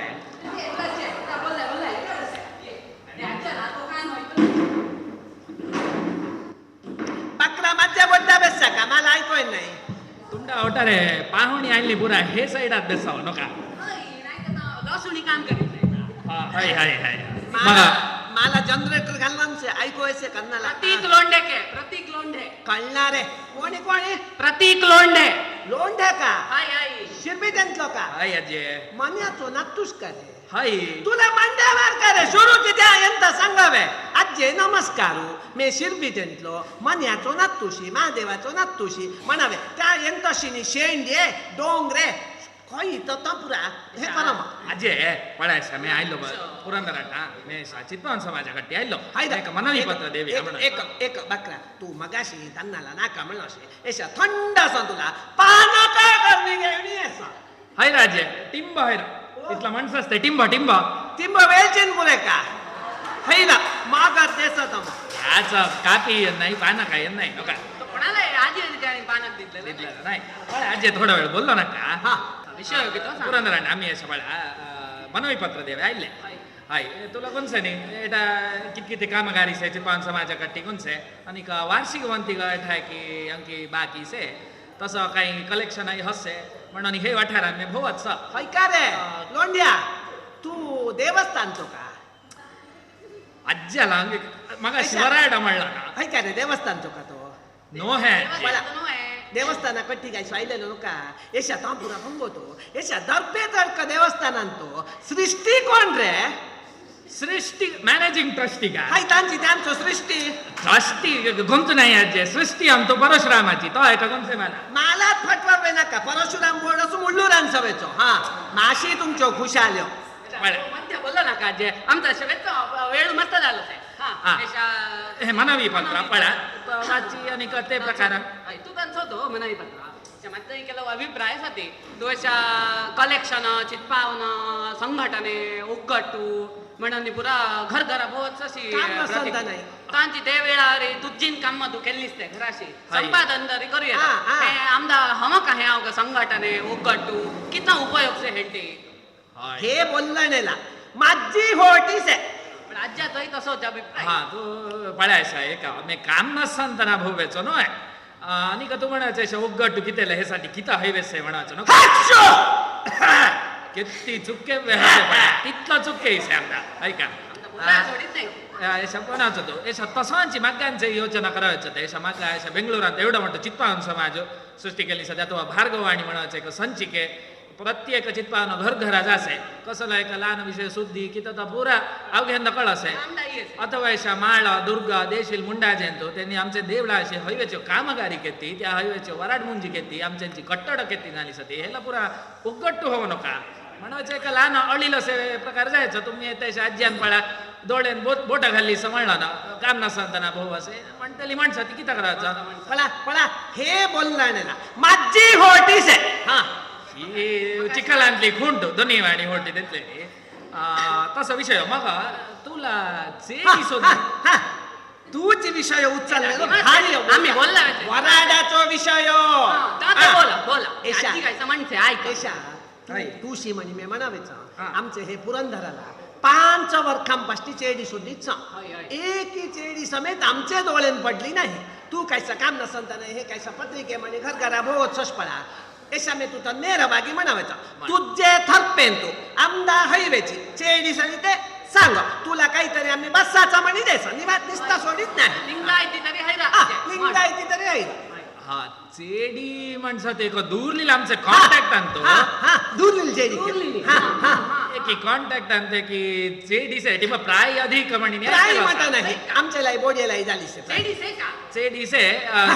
बकरा मध्य बोलता बेसा का मला ऐकूय नाही तुमचा ओटारे पाहुणी आणली पुरा हे साईडात बेसाव नका लसुणी काम करीत हा हाय हाय हाय मला मग मला जनरेटर घालून से ऐकूयसे कन्नाला प्रतीक लोंढे के प्रतीक लोंढे कळणार रे कोणी प्रतीक लोंढे लोंढे का हाय हाय शिरबी त्यांचो का हाय आजी मन्याचो नातूस का रे हाय तुला मंड्यावर करे सुरूची त्या यंत सांगावे आजे नमस्कारू मे शिरबी त्यांतलो मन्याचो नातूशी महादेवाचो नातूशी म्हणावे त्या यंतशीनी शेंडे डोंगरे खय पुरा हे करा मग आजी पळायसा मी आयलो पुरंदर अण्णा मी चित्पावन समाजाकडे आयलो हायदा. एक मनवी पत्र देवी एक बकरा तू मगाशी तन्नाला नाका म्हणलाशी एशा थंड असा तुला पाना काय करणे घेऊन येसा हाय राजे टिंब हाय इथला माणसं असते टिंब तिंब वेलचीन पुरे का हैला मागत देसत याच कापी नाही पाना काय नाही नका कोणाला आजी त्याने पाण्यात दिलेलं दिसलं नाही पण आजी थोडा वेळ बोललो ना का हा विषय होती तो पुरंदर अण्णा आम्ही अशा बळा मनवी पत्र देवे आयले हाय तुला कोणसे नाही एटा कितकिती कामगारी से चित्पावन समाजाकडे कोणसे आणि का वार्षिक वंती गठ की अंकी बाकी से तसं काही कलेक्शन आहे हसे म्हणून हे वाठार आम्ही भोवत हाय का रे लोंढ्या तू देवस्थानचो का आज्याला मग शिवरायडा म्हणला ना हाय का रे देवस्थानचो का तो नो है देवस्थाना कट्टी काय स्वायलेलो नका येशा तांपुरा भंगोतो येशा दर्पे तर्क देवस्थानांतो सृष्टी कोण रे सृष्टी मॅनेजिंग ट्रस्टी का हाय तांची त्यांचो सृष्टी ट्रस्टी गुंतू नाही आजी सृष्टी आमतो परशुरामाची तो आहे का कोणते मला मालात फटवावे नका परशुराम बोर्ड असो मुल्लुरान सवेचो हा माशी तुमचो खुशाल्यो मध्य बोललो ना का जे आमचा शेवटचा वेळ मस्त झालो ते हा. हे मनवी पत्र पळा वाची आणि ते प्रकार तू त्यांचं होतो मनाई पत्र माझं केलं अभिप्राय साठी तू अशा कलेक्शन चित्पावन संघटने उगटू म्हणून पुरा घर घरा भोवत काम नसता नाही. तांची ते वेळार तुझीन काम तू केलीस ते घराशी हाय. संपादन तरी करूया हा, हा. हे आमदा हमक आहे अवघ संघटने उगटू कितना उपयोग से हेंटी हे बोललं नेला माझी होटीस आहे राज्यातही तसंच अभिप्राय हा तू पळायचा आहे का मी काम नसताना भोवेचो नो आणि का तू म्हणायचं उगटू कितेला हे साठी किती हयवेस आहे म्हणायचं नो किती चुके तितलं चुके आमदा ऐका सोडित नाही याशा कोणाचं तो याशा तसांची मागांची योजना करायचं याशा मागा याशा बेंगलोरात एवढं म्हणतो चित्पावन समाज सृष्टी केली सध्या तो भार्गवाणी म्हणायचं एक संचिके प्रत्येक चित्पावन घर घरा जासे कसलो एक ल्हान विषय सुद्दी की तो पुरा अवघ्यांना कळसे अथवा अशा माळ दुर्गा देशील मुंडा जेंतो त्यांनी आमचे देवळा असे हयवेच्यो कामगारी केती त्या हयवेच्यो वराड मुंजी केती आमच्यांची कट्टड केती झाली सती हेला पुरा उगट्टू होऊ नका म्हणायचं एक लहान अळील असे प्रकार जायचं तुम्ही येते आज्यान पळा दोळ्यान बोटा घालली समजला ना काम नसताना भाऊ असे म्हणतली माणसं ती किती करायचं पळा पळा हे बोलणार ना माझी होटीस आहे हा ही चिखलांतली खुंट दोन्ही वाणी होती तिथले तसा विषय मग तुला चेडी सोडली हा तूच विषय उचलले ना, भारी आहे. आम्ही बोलला वराडाचो विषय बोला बोला एशा. आजी काय म्हणते ऐक पेशा तुशी म्हणी मी म्हणावेचं आमचे हे पुरंदराला 5 वर्षांपासची चेडी सोडलीच एकी चेडी समेत आमचे डोळ्यान पडली नाही तू कायचं काम नसताना हे कायचं पत्रिके म्हणे घर घरा भोवत पडा एशा मे तुझा नेरबागी म्हणावायचा तुझे थरपेन तू आमदार हयवेची चेडी सणी ते सांग तुला काहीतरी आम्ही बसाचा म्हणी द्यायचा निवाद निसता सोडीत नाही लिंगायती तरी हा, हैरा लिंगायती तरी आहे हा चेडी म्हणसात एक दूरलील आमचे कॉन्टॅक्ट आणतो हा हा दूरलील चेडी दूरलील. हा हा की कॉन्टॅक्ट आणते की चेडीसाठी मग प्राय अधिक म्हणी काय म्हणता नाही आमच्याला बोडेलाही झाली लेडीज आहे का चेडीसे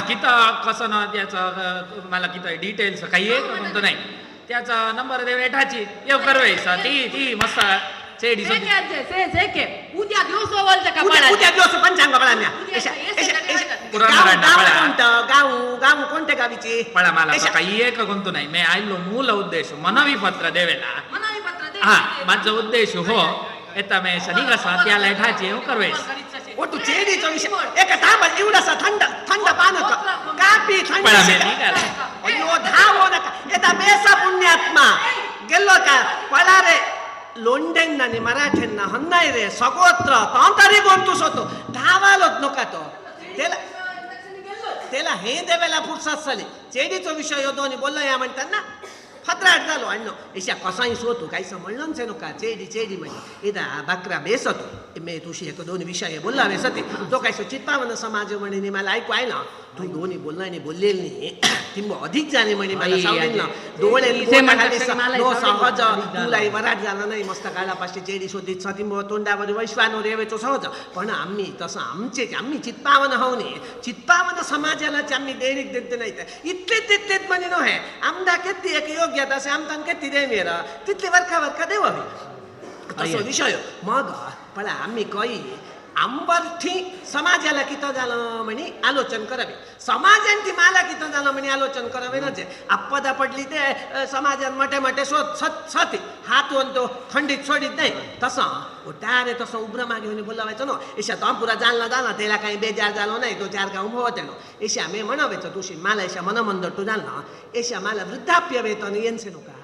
किता कसं ना त्याचं मला किती डिटेल्स काही एक म्हणतो नाही त्याचा नंबर दे वेठाची येऊ करवायचा ती मस्त चेडी उद्या दिवस ओवलचं का उद्या बाळा दिवस पंचांग बळाम्या गाव कोणत्या गावीची पण मला काही एक कोणतो नाही मी आयलो मूल उद्देश मनवी पत्र देवेला मनाई पत्र दे हा माझा उद्देश हो येता मी शनी कसा त्याला ठाची येऊ करवायच ओ तू चेडीचा विषय एक तांबा एवढासा थंड थंड पान कापी थंड पण आम्ही नाही का? अयो धावो नका येता बेसा पुण्यात्मा गेलो का पळा रे लोंडेंना नि मराठ्यांना हन्नाय रे सगोत्र तरी गोंतूस होतो धावालोच नका तो त्याला हे देवेला फुरसात झाली चेडीचो विषय हो दोन्ही बोललो या म्हणतात ना फत्राट झालो अण्णो एशा कसाई सोतू काही समजलंच नका चेडी म्हणजे इदा बकरा बेसतो मे तुशी एक दोन विषय बोलला बेसते तो काय चित्पावन समाज म्हणे मला ऐकू आहे ना तू दोन्ही बोलला बोललेल नाही तिंब अधिक जाणे म्हणे मला सावडेल ना डोळे सहज तुलाही वराट झाला नाही मस्त काळापाशी चेडी शोधित तिंब तोंडावर वैश्वानो रेवेचो सहज पण आम्ही तसं आम्ही चित्पावन हो नये चित्पावन समाजालाच आम्ही देणीक देते नाही इतलेच म्हणे नो हे आमदा किती एक योग्य तसे आमदान किती देवेर तिथली वर्का देवावी तसो विषय मग पण आम्ही काही आंबर्थी समाजाला किती झालं म्हणे आलोचन करावे समाजांची मला किती झालं म्हणे आलोचन करावे ना जे आपदा पडली ते समाजात मोठे सती हात तो खंडित सोडित नाही तसं त्याने तसं उभं मागे म्हणे बोलावायचं ना एशा तो पुरा जाणला त्याला काही बेजार झालो नाही तो 4 गाव उभं होते ना एशा मी म्हणावायचं तुशी मला एशा मनमंदर तू जाणला एशा मला वृद्धाप्य वेतन येनसे नका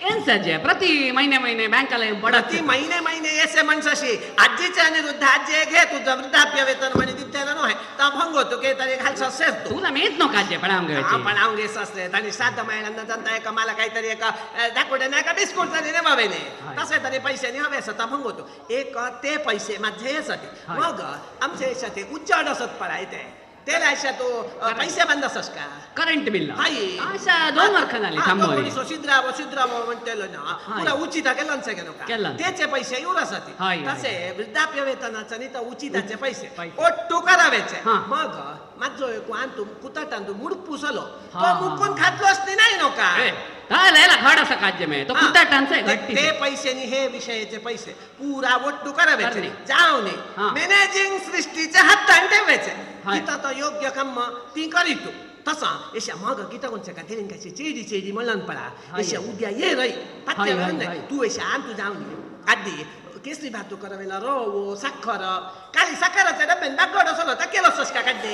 ಏನ್ಸಜ್ಜೆ ಪ್ರತಿ ಮೈನೆ ಬ್ಯಾಂಕಲ್ಲ प्रति महिने ऐसे माणसाशी आजीचे आणि वृद्ध आजी घे तुझं वृद्धाप्य वेतन म्हणे तिथ्याला नो आहे तर भंग होतो की तरी घालसा सेरतो तुला मेत नो काजे पडांगे आपण आंगे ससले आणि 7 महिन्यांना जनता एका मला काहीतरी एका दाखवडे नाही का बिस्कुट तरी ने बाबेने तसे तरी पैसे नाही हवे असता भंग होतो एक ते पैसे माझे यासाठी मग आमच्या यासाठी उच्चाड असत पडायचे त्याला अशा तो पैसे बंद असस का ಕರೆಂಟ್ ಬಿಲ್ हाय ಆಶಾ 2 ವರ್ಷದಲ್ಲಿ थांबवली सिद्धराव म्हणतेलो ना पुरा उचित केलं केलं. त्याचे पैसे एवढ्यासाठी हाय, तसे वृद्धाप्य वेतनाचं नाही तर उचिताचे पैसे ओट्टू करावेचे हा. मग माझो एक आणतो कुतात आणतो मुड पुसलो हा, तो मुकून खातलो असते नाही नो का याला घाडाचा काज्य मे तो हा. कुटाटांचा घट्टी ते पैसे नि हे विषयाचे पैसे पुरा ओट्टू करावेचे करणे. जाऊन हा. मॅनेजिंग सृष्टीचे हातान ठेवायचे हाय. तिथं तर योग्य काम ती करीतो तसा एशा मग किता कोणच्या का तेलिंगाची चेडी म्हणून पडा एशा उद्या ये रही हाय, हाय, हाय. तू एशा आण तू जाऊन आधी केसरी भातू करावेला रवो साखर काली साखराच्या डब्यान दागड असलो तर केलं असस का काढते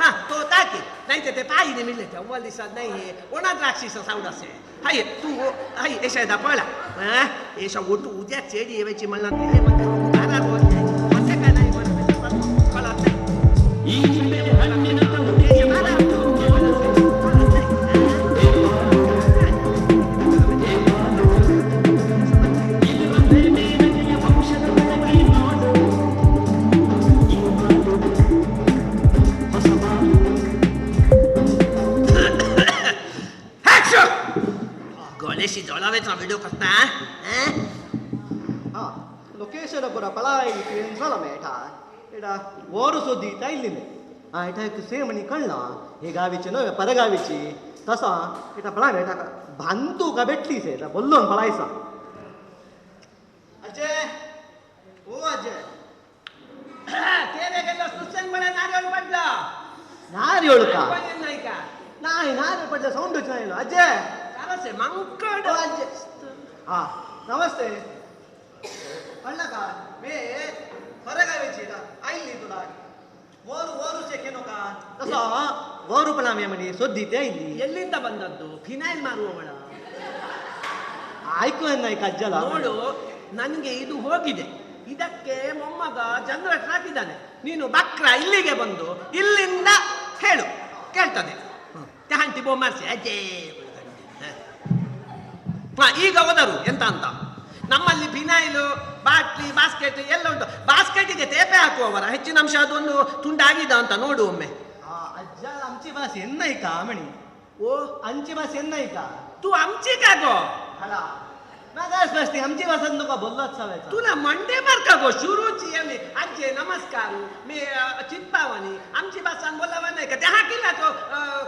हा तो टाकी नाही ते पायीने मिळले ते अव्वल दिसत नाही ओणा द्राक्षीचा सावड असे हाय तू हाय एशा पळा एशा ओटू उद्या चेडी येवायची म्हणला हे म्हणते असे काय नाही कळत नाही गणेशी जळावेचा व्हिडिओ करता ಹಾ ಲೊಕೇಶನ್ ಪೂರ ಪಳಾಯಿ ಸಲ ಮೇಠ ಇಡ ಓರು ಸುದ್ದಿ ತೈಲಿನೆ ಆ ಇಟ ಸೇಮಣಿ ಕಳ್ಳ हे गावीचे नव्हे परगावीची तसा इटा पळा मेठा भांतू का भेटली से इटा बोललो न पळायचा अजय ओ अजय तेरे गेलो सुसंग मला नारळ पडला नारियोळ का पण नाही का नाही नारियोळ पडलं साऊंडच नाही अजय कारण मंकड ओ अजय हा नमस्ते कळलं का मी परगावीची इटा आईली तुला ಓರು ಓರು ಸೆಕೆನೋ ಕಾ ತಸ ಓರು ಪಲಾಮೆ ಮನಿ ಸೊದ್ದಿತೆ ಇಲ್ಲಿ ಎಲ್ಲಿಂದ ಬಂದದ್ದು ಫಿನೈಲ್ ಮಾರುವವಳ ಆಯ್ಕು ಎನ್ನಾಯ್ಕ ಅಜ್ಜಲ ನೋಡು ನನಗೆ ಇದು ಹೋಗಿದೆ ಇದಕ್ಕೆ ಮೊಮ್ಮಗ ಜನರೇಟರ್ ಹಾಕಿದ್ದಾನೆ ನೀನು ಬಕ್ರ ಇಲ್ಲಿಗೆ ಬಂದು ಇಲ್ಲಿಂದ ಹೇಳು ಕೇಳ್ತದೆ ಚಹಂತಿ ಬೊಮ್ಮರ್ಸಿ ಅಜ್ಜೇ ಈಗ ಹೋದರು ಎಂತ ಅಂತ ನಮ್ಮಲ್ಲಿ ಫಿನೈಲು ಬಾಟ್ಲಿ ಬಾಸ್ಕೆಟ್ ಎಲ್ಲ ಉಂಟು ಬಾಸ್ಕೆಟಿಗೆ ತೇಪೆ ಹಾಕುವವರ ಹೆಚ್ಚಿನ ಅಂಶ ಅದೊಂದು ತುಂಡಾಗಿದ ಅಂತ ನೋಡು ಒಮ್ಮೆ ಅಜ್ಜ आमची भास एन्नाय का म्हणी ओ आमची भास एन्नाय का तू आमची का गो हला नागास बसती आमची भाषा नको बोललाच सावायचा तुला मंडे बर का गो शुरूची आम्ही आजे नमस्कार मी चित्पावनी आमची भाषा बोलावा नाही का त्या हा केला तो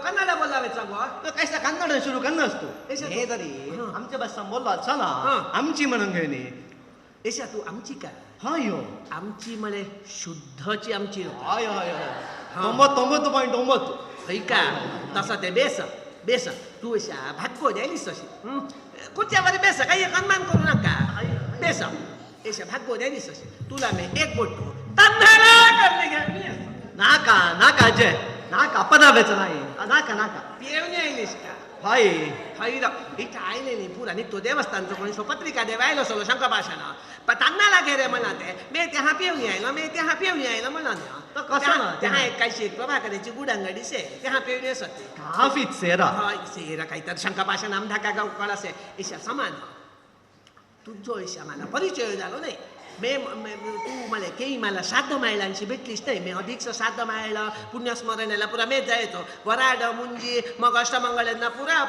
कन्नड बोलावायचा गो तो कैसा कन्नड सुरू कन्न असतो हे तरी आमच्या भाषा बोलला चला आमची म्हणून घेणे एशा तू आमची का हायो आमची म्हणे शुद्धची आमची हाय हाय हाय 99.9 ऐका तसा ते बेस बेस तू अशा भाग्य द्यायलीस तशी कुठच्यावर बेस काही कन्मान करू नका बेस एशा भाग्य द्यायलीस तशी तुला मी एक बोलतो तन्नाला करणे घ्या नाका नाका अजय नाका पदावेच नाही नाका नाका पेवणी आयलीस का हाय ಹೈದ ಇಟ್ಟ ಆಯ್ಲೇನಿ ಪೂರ ನಿತ್ತು ದೇವಸ್ಥಾನದ कोणी पत्रिका देवायला सलो शंकर भाषण पण तान्नाला गेले म्हणाते मे त्या पिवणी आयला मे त्या पिवणी आयला म्हणाले तर कसं ना त्या एक काही शेत प्रभाकराची गुडांगडी से त्या पिवणी असते काफीच सेरा हा सेरा काही तर शंकर भाषण आमधाका गाव कळासे ईशा समान तुझो ईशा मला परिचय झालो नाही तू मला केही मला श्राद्ध मायळांशी भेटलीच नाही मी अधिकचं श्राद्ध मायळा पुण्यस्मरणेला पुरा मेच जायचो वराड मुंजी मग अष्टमंगळांना पुरा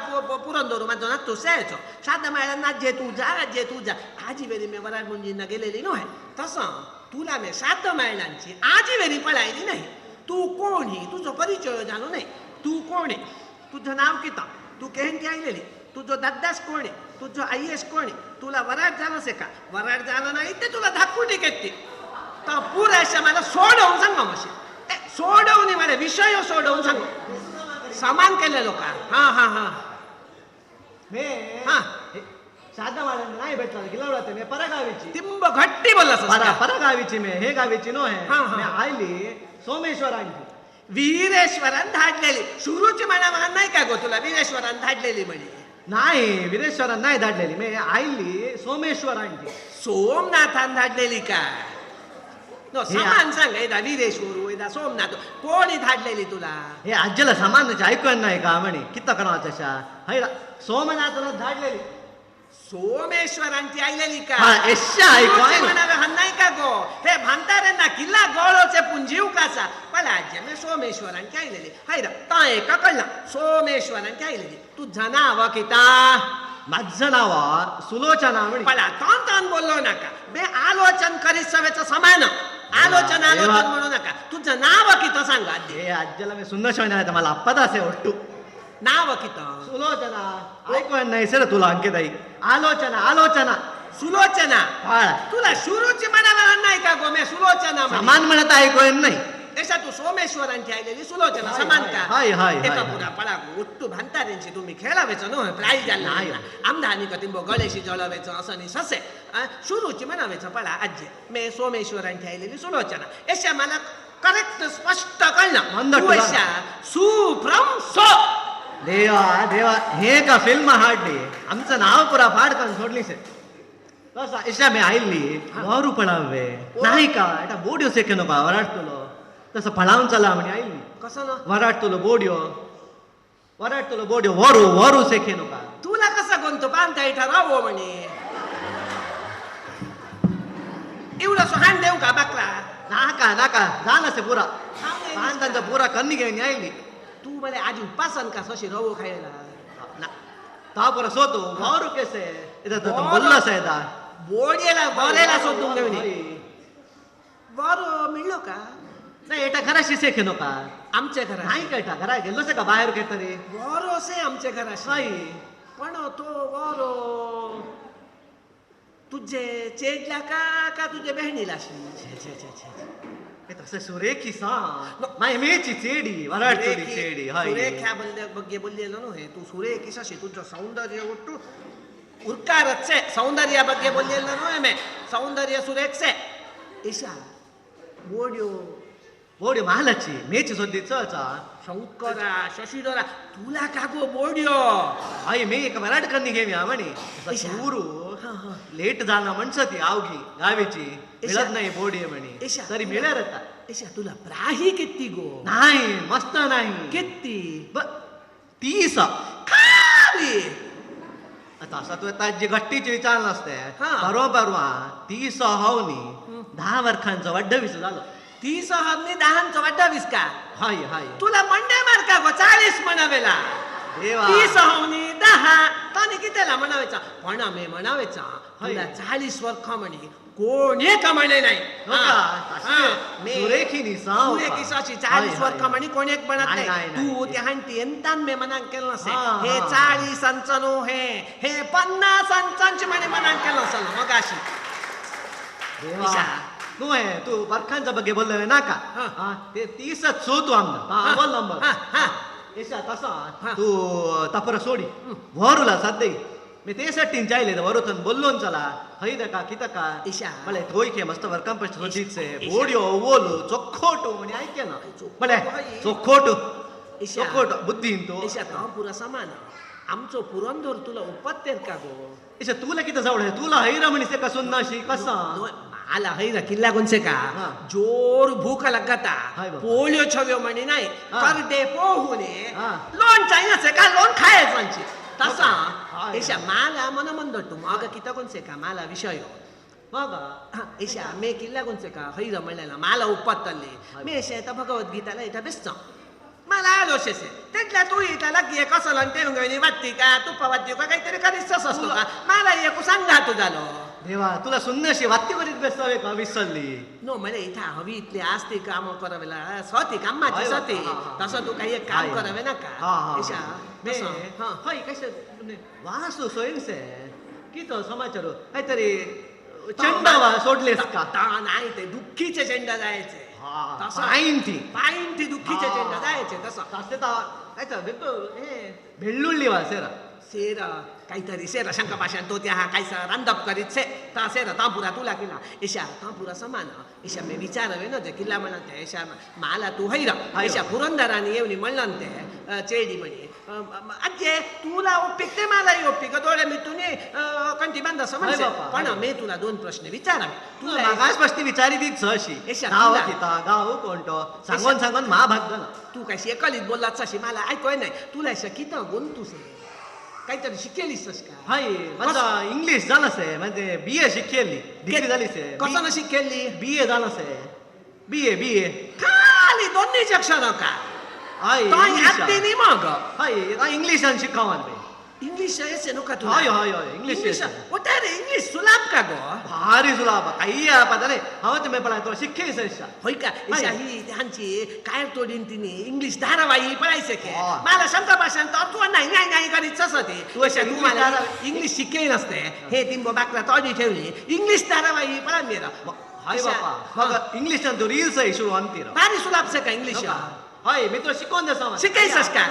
पुरंदोरू माझं नातूस जायचो श्राद्ध मायळांना जे तू जा आजी वेळी मी वराड मुंजींना गेलेली नव्हे तसं तुला मी श्राद्ध मायळांची आजी वेळी पळायली नाही तू कोणी तुझं परिचय झालो नाही तू कोण आहे तुझं नाव किता तू केहंती आयलेली तुझं दादास कोण आहे तुझं आईएस कोण आहे तुला वराड झालंच आहे का वराड झालं नाही ते तुला धाकपुटी घेते तर पुरेशा मला सोडवून सांगा मशी सोडवून मला विषय सोडवून सांग समान केलेलो का हा हा हा मे हा साधा मला नाही भेटला गेला मी परगावीची तिंब घट्टी बोललास परगावीची मी हे गावीची नो आहे हा, हा. मी आयली सोमेश्वरांची वीरेश्वरान धाडलेली सुरूची म्हणा मान नाही का गो तुला वीरेश्वरान धाडलेली म्हणे नाही वीरेश्वरान नाही धाडलेली मी आयली सोमेश्वरांची सोमनाथान धाडलेली काय नो समान सांग एदा वीरेश्वर एदा सोमनाथ कोणी धाडलेली तुला हे आज्याला सामान्याचे ऐकून नाही का म्हणे किती करावं तशा हैरा सोमनाथानं धाडलेली सोमेश्वरांची आयलेली का हा, एश्या ऐकू आहे. म्हणावे हा नाही का गो हे भांतारेंना किल्ला गोळोचे पुंजीव कासा मला आज्य मी सोमेश्वरांची आयलेली हाय रा ताय का कळला सोमेश्वरांची आयलेली तुझं नाव किता माझं नाव सुलोचना म्हणे मला तान तान बोललो नका बे आलोचन करीत सवेचं समान आलोचन आलोचन म्हणू नका तुझं नाव किती सांग आजी हे आज्याला मी सुंदर शिवाय नाही मला अप्पात असे वाटतो नाव किती सुलोचना ऐकून नाही सर तुला अंकिताई आलोचना आलोचना सुलोचना हा तुला सुरूची म्हणाला नाही का गो मी सुलोचना म्हणे. समान म्हणत ऐकून नाही एसा तू सोमेश्वरांची आलेली सुलोचना समान का हाय, हाय, एका हाय. पुरा पळा उट्टू भांतारेंची तुम्ही खेळावेचं नो प्राईज द्यायला नाही आमदानी कतिंबो गळेशी जळावेचं असं नाही ससे सुरूची म्हणावेचं पळा आजी मी सोमेश्वरांची आलेली सुलोचना एशा मला करेक्ट स्पष्ट कळलं मंद तू तुला. एशा सु फ्रॉम सो देवा देवा हे का फिल्म हाडली आमचं नाव पुरा फाडकन सोडली से तसा इशा मी आयली वारू पळावे नाही का एटा बोडियो सेके नको वराटतलो तसं पळावून चला म्हणे आयली कसं ना वराटतलो बोडियो वरू वरू सेके नका तुला कसं कोणतो पांता इथं राहो म्हणे एवढं सोहान देऊ का बकरा नाका नाका जाना से पुरा पांतांचा पुरा कन्नी घेऊन आयली तू मला आजी उपासन का सशी रवो खायला तापुरा सोतो वारू कैसे इधर तो तुम बोलला सैदा बोड्याला बोरेला सोदून घेऊन वारो मिळलो का नाही एटा घराशी सेखे नका आमच्या घरात नाही का एटा घरा गेलो से का बाहेर काय तरी वारो से आमच्या घराशी नाही पण तो वारो तुझे चेडला का तुझ्या बहिणीला तसं सुरेखी सा माय मेची चेडी वराडतोडी चेडी हाय सुरेख ह्या ಬಗ್ಗೆ बोललेलो नो तू सुरेख इसाशी तुझं सौंदर्य ಒಟ್ಟು ಉರ್ಕಾರಚ್ಚೆ ಸೌಂದರ್ಯ ಬಗ್ಗೆ बोललेलो नो मैं सौंदर्य सुरेख से ईशा बोड्यो बोडी महालाची मेची सोदी चचा शंकरा शशीधरा तुला का गो बोड्यो हाय मे एक वराडकरणी घेवी म्हणे ऊरू लेट झाला म्हणसती आवगी गावीची मिळत नाही बोडी म्हणे तरी मिळणार आता ईशा तुला प्राही किती गो नाही मस्त नाही किती 30 खाली आता असा तू आता जी गट्टीची विचारलं असते हा. परवा 30 हावनी 10 वर्षांचं वड्डवीस झालं 30 हमने 10 वाटावीस का हाय हाय तुला मंडे मार का गो 40 म्हणावेला देवा 30 हमने 10 ताने कितीला म्हणावेचा पण आम्ही म्हणावेचा तुला 40 वर्ष म्हणे कोणी कमाणे नाही सुरेखीनी साव सुरेखीसाची 40 वर्ष म्हणे कोणी एक म्हणत नाही, नाही नाही, तू त्या हंटी एंतान मे मनांक केलं नसे हा, हे हा. 40 अंचनो हे 50 अंचांची म्हणे मनांक केलं नसल मग अशी देवा तू आहे तू वर्खांच्या ಬಗ್ಗೆ बोललोय ना का हा. ते 30च सोतू आमदा बोल नंबर हा. एसा तसा हा. तू तपर सोडी वरूला सद्दई मी तेसाठी चायले वरूतन बोललो चला हईद का कित का ईशा. मले थोयके मस्त वर्कंपस्ट सोदीचे बोडियो ओलो चोखोटू म्हणे ऐके ना मले चोखोटू ईशा. चोखोटू बुद्धी तो ईशा तो पुरा समान आमचो पुरंदर तुला उपत्तेर का गो एसा तुला किती जवळ आहे तुला हैरा म्हणीसे का सुन्नाशी कसा आला हैरा किल्ला कोणसे का हा. जोर भूक लागता हाय बाबा. पोलिओ छव्यो म्हणे नाही हा. करडे पोहुने हा. लोण चायनाचे का लोण खायचं तसा हाय. ईशा माला मन म्हणतो मग किता कोणसे का माला विषय मग ईशा मे किल्ला कोणसे का हैरा म्हणलेला माला उपत्तले मे शेता भगवद्गीताला इथं बेसचा मला आलोशेसे त्यातल्या तू इथं लगी कसं ते घेऊन वाटती का तुप्पा वाटती का काहीतरी कधीच असतो का मला एक सांगा तू झालो देवा तुला सुन्नशी वात्ती करीत बेसावे का विसरली नो मला इथं हवी इथली असते काम करावेला स्वती कामाची हाय स्वती बाबा, हा, हा. तसं तू काही एक काम हाय. करावे ना का हा, हा, ईशा मे तसं, हा. हाय कसे वासू सोयींसे की तो समाचार काहीतरी चंडावा सोडलेस का नाही ते दुःखीचे चेंडा जायचे तसं पायीन ती दुःखीचे हा. चेंडा जायचे तसं तसे कायचं भेळुळली वा सेरा सेर काहीतरी सेर शंकपाशान तो त्या काहीसा रांधप करीत से ता सेर तांपुरा तुला किल्ला ईशा तांपुरा समान ईशा मी विचारवे ना ते किल्ला म्हणते ईशा मला तू हैरा ईशा पुरंदराने येऊन म्हणलं ते चेडी म्हणे अज्जे तुला ओप्पिक ते मलाही ओप्पिक डोळे मिटून कंठी बांधा समजते बापा, पण मी तुला 2 प्रश्न विचारावे तुला मागासपासून विचारी तीच अशी एशा, गाव तुला. किता गाव कोणतो सांगून सांगून महाभाग ना तू काय एकलीत बोललाच अशी मला ऐकूय नाही तुला अशा किती गुंतूस काहीतरी शिकेलीस का हाय माझा इंग्लिश झालं से म्हणजे बीए शिकेली डिग्री झाली से कसं न शिकेली बीए झालं से बीए खाली दोन्ही अक्षर का हाय नाही मग हाय इंग्लिशान शिकावन बे इंग्लिश येते नका तुला हाय हाय हाय इंग्लिश इंग्लिश ओटे रे इंग्लिश सुलाभ का गो भारी सुलाभ काही पता नाही हवं तुम्ही पळा तो शिकेस होय का ईशा ही त्यांची काय तोडीन तिने इंग्लिश धारावाही पळायचे के हा. मला शब्द भाषण तर तू नाही नाही नाही करीत होते तू अशा तू इंग्लिश मला धारावाही- इंग्लिश शिकेली नसते हे तिंबो बाकला तोडी ठेवली इंग्लिश धारावाही पळा मेरा हाय बापा मग इंग्लिशान तो रील्स आहे सुरू अंतीर भारी सुलाभ से का इंग्लिश हाय मी तुला शिकवून देसा शिकायचंस का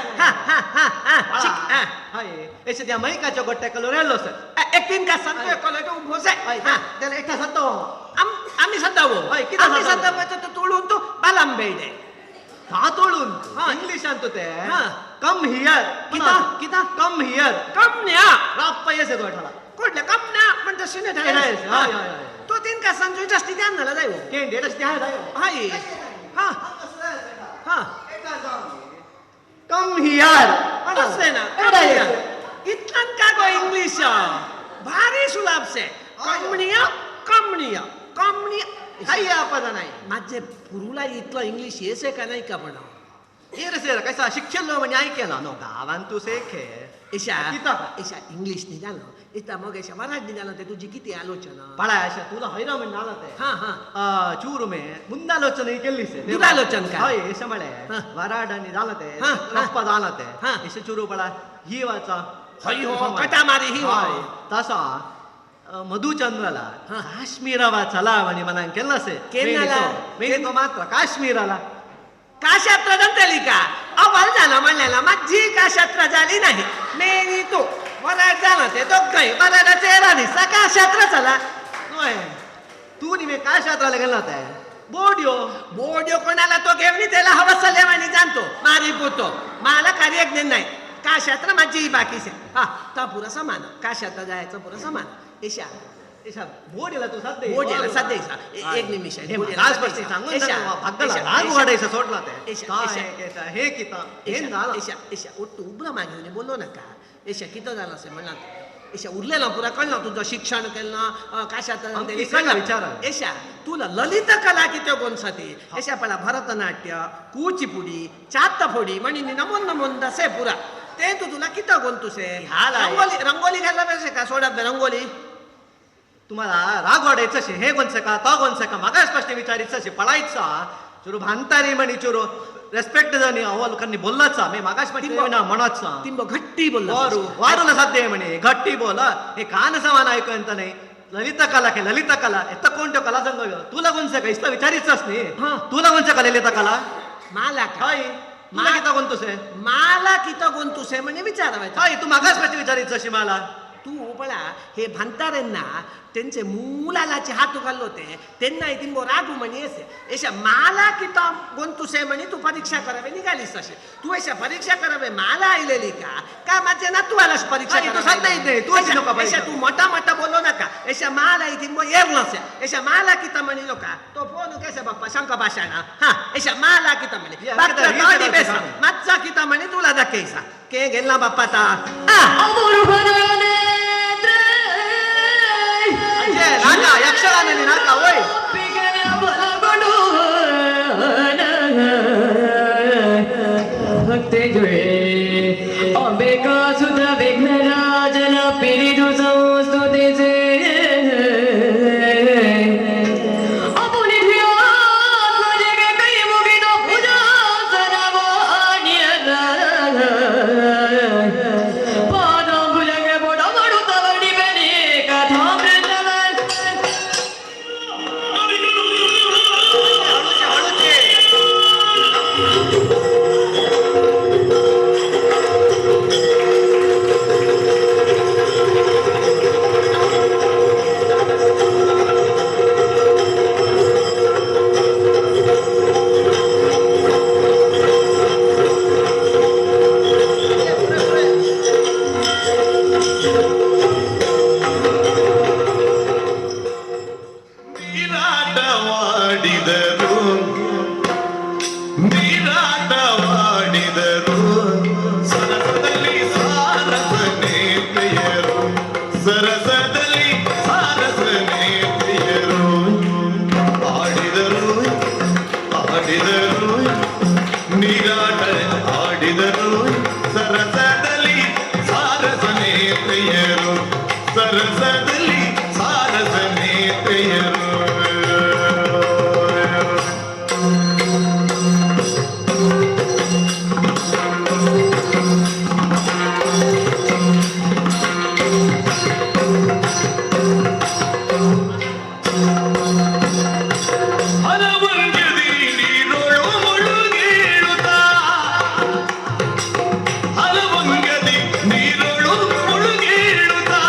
शिक हा. हाय याच्या त्या मैकाच्या गोट्या कलो राहिलो सर एक तीन का सांगतोय कॉलेज उभो से त्याला एकटा सत्तो आम्ही सध्या होय, किती आम्ही सध्या? सध्या तोडून तो बालाम बेडे हा तोडून हा. इंग्लिश आणतो ते हा. कम हियर किता कम हियर कमन्या राप पैसे तो ठाला कुठल्या कमन्या म्हणतो सिने हाय, हाय, हाय, हाय. तो तीन का सांगतो जास्ती ध्यान झाला जाईल केंडी रस्ते आहे जाय हाय हा हा कम हियर असले ना इतकं का गो इंग्लिश भारी सुलाभ से कमनिया कमनिया काही आपदा नाही माझे पुरुला इतलं इंग्लिश येसे का नाही का पण ये रे सेरा कैसा शिक्षण लो म्हणजे ऐकेला नो गावान तू सेखे ऐशा किता? ऐशा इंग्लिश निघालं इथं मग ऐशा मराठी निघालं ते तुझी किती आलोचना पळा अशा तुला हैरा म्हण आला ते हा हा चूरू मे ಮುಂದಾಲೋಚನೆ केलीसे दुरालोचन का? हय एसे म्हळे वराडानी झालं ते हा, हा. रप्पा झालं ते हा. एसे चूरू पळा ही वाचा हय हो, कटामारी ही हो. हय तसा मधुचंद्रला हा. काश्मीरावा चला म्हणे मला केलंसे केन्नाला? तो मात्र काश्मीराला काशात्र जमतली का अवल झालं म्हणल्याला माझी काशात्र झाली नाही मेरी तो वराड झालं ते दोघंही वराडा चेहरा दिसला काशात्र चला होय तू निमे काय शास्त्राला गेला ते बोड्यो बोर्ड कोणाला तो घेऊन त्याला हवस लेवानी जाणतो मारी पोतो मला कार्य नाही काशात्र माझी बाकी से हा ता पुरा समान काशात्र जायचं पुरा समान ईशा एशा बोडीला तू सध्या बोर्डला सध्या ईशा. एक निमिष आहे. बोर्डला आज सध्या बसती ईशा. सांगून ईशा. भागला ईशा. राग ईशा. वाढायचा सोडला ते ईशा. काय ईशा. केता, हे किता हे झाला ऐशा ओट्टू उबरा मागे बोललो नका ऐशा किती झालं असे म्हणला ऐशा उरलेला पुरा कळलं तुझं शिक्षण केलं काशात आमची सगळं विचारा. ऐशा तुला ललित कला किती कोणसाठी ऐशा पळा भरतनाट्य कुचिपुडी चात्तफोडी म्हणी नमून नमून दसे पुरा ते तुला किती कोणतुसे ह्याला- रंगोली रंगोली घालला पाहिजे का सोडत रंगोली तुम्हाला राग वाढायचं शे हे कोणचं का तो कोणचं का मागा स्पष्ट विचारायचं शे पळायचा चुरू भांतारी म्हणी चुरू रेस्पेक्ट जाणी अव्वल लोकांनी बोललाचा मी मागा स्पष्ट म्हणतचा तिंब घट्टी बोलला वारू वारूला साध्य म्हणे घट्टी बोल हे कान समान ऐकू ಅಂತ नाही ललित कला के ललित कला एत कोणत्या कला संघ तुला कोणचं का इथं विचारायचंच नाही हा. तुला कोणचं का ललित कला मला का हाय मला किता कोणतोस आहे मला किती कोणतुसे म्हणे विचारायचं हाय तू मागास स्पष्ट विचारायचं अशी मला तू बळा हे भांतारेंना त्यांचे मुलालाचे हात घाललो होते त्यांना तिंबो रागू म्हणे असे ऐशा मला किता गोंतुसे म्हणे तू परीक्षा करावे निघालीस तसे तू ऐशा परीक्षा करावे मला आलेली का माझे ना तू आलास परीक्षा नाही, तू सांगता येत नाही, तू अशी नका परीक्षा. ऐशा तू मोठा मोठा बोललो नका ऐशा मला तिंबो येरलंस ऐशा मला किता म्हणे का तो फोन कैसे बाप्पा शंका भाषाणा हा ऐशा मला किता म्हणे या, बाप्पा किता गाडी रीत बेसा आहे. माझा किता म्हणे तुला दाखयसा के गेला बाप्पा ता अजय, नाका यक्षगानाने नाका होय भक्ते जुळे अंबेका सुद्धा विघ्नराजन पिरिदु संस्तुतीचे आपण ध्यान म्हणजे काही मुगित पूजा पादांबुजंगे बोडा माडू तवडी बेने कथा वृंदावन ನೀರಾಟವಾಡಿದರು ನೀರಾಟವಾಡಿದರು ಸರಸದಲ್ಲಿ ಸಾರಸನೆ ಪ್ರಿಯರು ಸರಸದಲ್ಲಿ ಸಾರಸನೆ ಪ್ರಿಯರು ಆಡಿದರು ಆಡಿದರು ನೀರಾಟ ಆಡಿದರು ಸರಸದಲ್ಲಿ ಸಾರಸನೆ ಪ್ರಿಯರು ಸರಸದಲ್ಲಿ ಸಾರಸನೆ ಪ್ರಿಯರು ಹಲವಂಗದಿ ನೀರೊಳು ಮುಳುಗೇಳುತ್ತಾ ಹಲವಂಗದಿ ನೀರೊಳು ಮುಳುಗೇಳುತ್ತಾ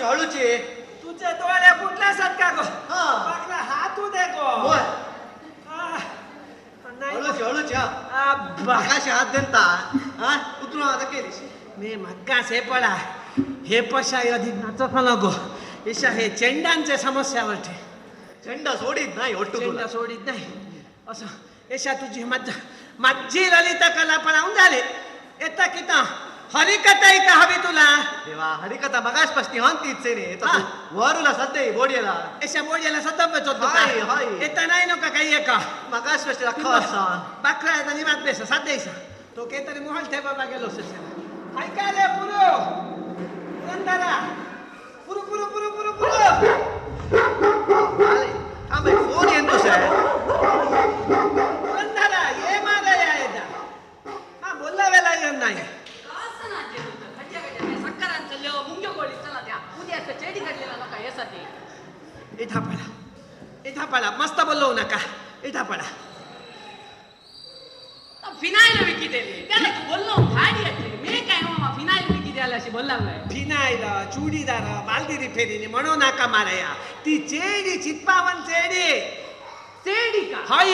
हळूचे हळूचे तुझे डोळे कुठल्या सत का गो हा. बघला हातू दे गो होय आ, नाही हळूचे हळूचे हा अब्बा. आकाशी हात देता हा उतरून आता केलीस मी मग्गास हे पडा हे पशा अधिक नाचत नको ईशा हे चेंडांचे समस्यावरचे झेंड सोडीत नाही ओट्टू चेंडा तुला सोडित नाही असं ईशा तुझी माझी ललित कला पळावून झाले येता किता हरिकथा का हवी तुला देवा हरिकथा मगाच पसती तीच रे हा. वरूला सध्या बोडीला ईशा बोजायला सदब्यच होतो हाय, हाय. येता नाही नका काही एका मगाच पसती अख्खा असा बाकरा येता निवांत बेसा साध्यायचा तो काहीतरी मोहल ठेवायला गेलो असेल ऐका रे पुरो पुरंदरा पुरू पुरू पुरू पुरू पुरू आले थांब एक फोन येतो साहेब पुरंदरा ये माझा या येता हा बोलला वेळा येत नाही असं ना ते होतं. खड्ड्या खड्ड्या त्या सक्करान चाललो, मुंग्यो गोळी चला त्या. उद्या असं चेडी काढलेला नका यासाठी. इथं पडा मस्त बोललो नका इथं पडा फिनाईल विकी दिली त्याला तू बोललो भाडी येते मी काय मामा फिनाईल विकी द्यायला अशी बोललाय फिनाईल चुडीदार बालदी रिपेरीने म्हणू नका मारया ती चेडी चित्पावन चेडी चेडी का हाय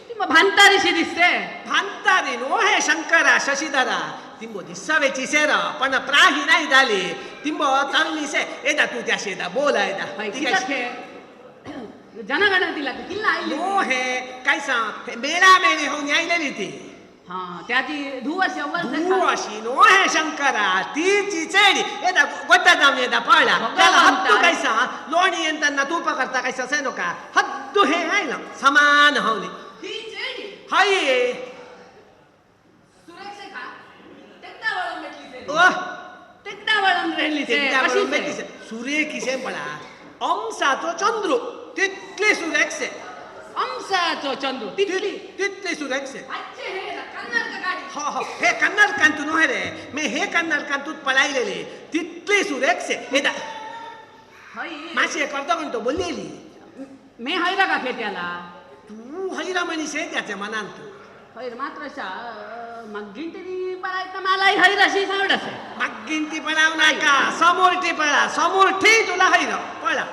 ती मग भांतारीशी दिसते भांतारी नो हे शंकरा शशिधरा तिंबो दिसावेची सेरा पण प्राही नाही झाली तिंबो चांगली से एदा तू त्या शेदा बोला एदा ती काय जनगणतीला किल्ला आईली नो हे काय सांग मेळा मेळी होऊन यायलेली ती हा त्या ती धुवस तू अशी नो हे शंकरा तीची चेडी एदा गोटा जाऊन एदा पळला त्याला हत्तू काय सांग लोणी येताना तू पकडता काय ससे नका हत्तू हे आहे ना समान हवली ही चेडी हाय सुरेश का टेकटा वळून भेटली ते ओ टेकटा वळून राहिली ते कशी सूर्य किसे पडा अंशाचो चंद्र तितली सुरेख अंशाचो चंद्र तिथली तितली सुरेख आजचे हे कन्नड गाडी हो हो हे कन्नड कांतू नो रे मी हे कन्नड कांतूत पळायलेली तितली सुरेख एदा हई माशी करतो म्हणतो बोललेली मी हैरा का फेट्याला तू हैरा मनीषे त्याच्या मनान तू हैर मात्र मग गिंटनी पळायचं मलाही हैराशी आवडत आहे मग गिनती पळाव नका समोर ती पळा समोर ठी तुला हैरा पळा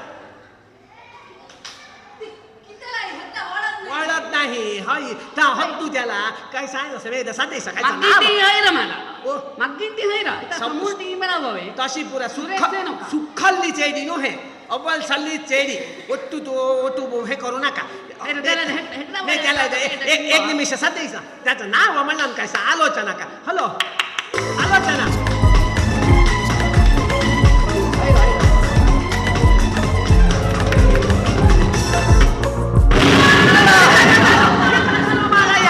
वळत नाही हय ता हत्तू त्याला काय सांग वेद साधे मग्गिंटी हैरा मला ओ. मग्गिंटी हैरा समोर मिळावं तशी पुरा सुरेख आहे नका. सुखल्ली चेडी नो हे अव्वल सल्ली चेडी ಒಟ್ಟು ಒಟ್ಟು हे करू नका नाही त्याला एक निमिष सध्याचा त्याचं नाव म्हणलं काय आलोचना का हॅलो आलोचना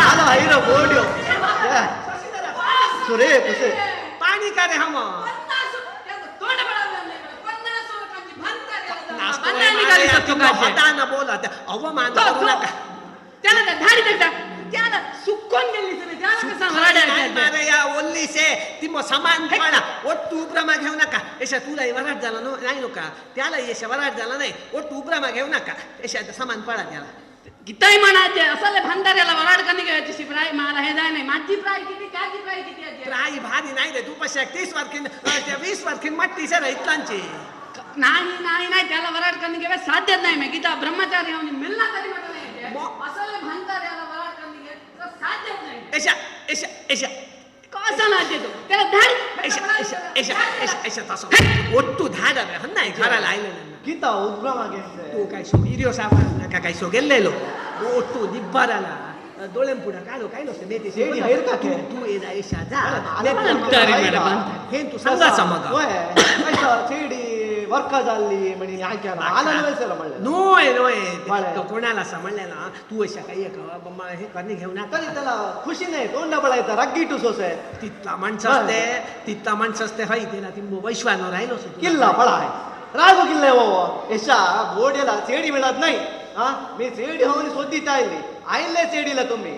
आलो हिरो बोड्यो सुरे कुसे पाणी का रे हम हातानं बोला अवमान करू नका त्याला धाडी त्याला सुकून गेली त्याला कसं या ओल्ली से ती मग समान पडा ಒಟ್ಟು ಉಬ್ರಮ घेऊ नका यशा तुला वराट झाला नाही नका त्याला यशा वराट झाला नाही ಒಟ್ಟು ಉಬ್ರಮ घेऊ नका यशा समान पडा त्याला किती म्हणायचे असले भांडाऱ्याला वराड कमी घ्यायची शिवराय मला हे जाय नाही माझी प्राय किती त्याची प्राय किती आहे राई भारी नाही रे तू पश्या 30 वर्षीन 20 वर्षीन मट्टी से इतलांची नाही नाही नाही त्याला वराड कमी घ्यावे साध्यच नाही मी गीता ब्रह्मचारी होऊन मिळला तरी म्हटलं नाही असले भांडाऱ्याला वराड कमी घ्यायचं साध्यच नाही यशा यशा यशा कसं ना देतो त्याला धाड यशा तसं ಒಟ್ಟು धाड नाही घराला आयलेलं गीता उद्भ्रमा गेले तू काय सो हिरियो सापडा नका काय सो गेल्लेलो ಒಟ್ಟು दिब्बाराला डोळेम पुढे काढो काय नसतं नेते शेडी हैर का के? तू येदा यशा जा अंतरी मॅडम, हे तू सांगा समग चेडी वर्क झाली म्हणे ಯಾಕೆ आनंद वयसेला म्हणलं नोय नोय मला. तो कोणाला समजले ना तू अशा काही एक हे करणे घेऊन तरी त्याला खुशी नाही तोंड बळायचं रग्गीटू सोसे तिथला माणसं असते तिथला माणसं असते हय त्याला ती वैश्वानो राहिलो किल्ला पळाय रागू किल्ले हो यशा बोड्याला चेडी मिळत नाही हा मी चेडी होऊन शोधित आयली आयले चेडीला तुम्ही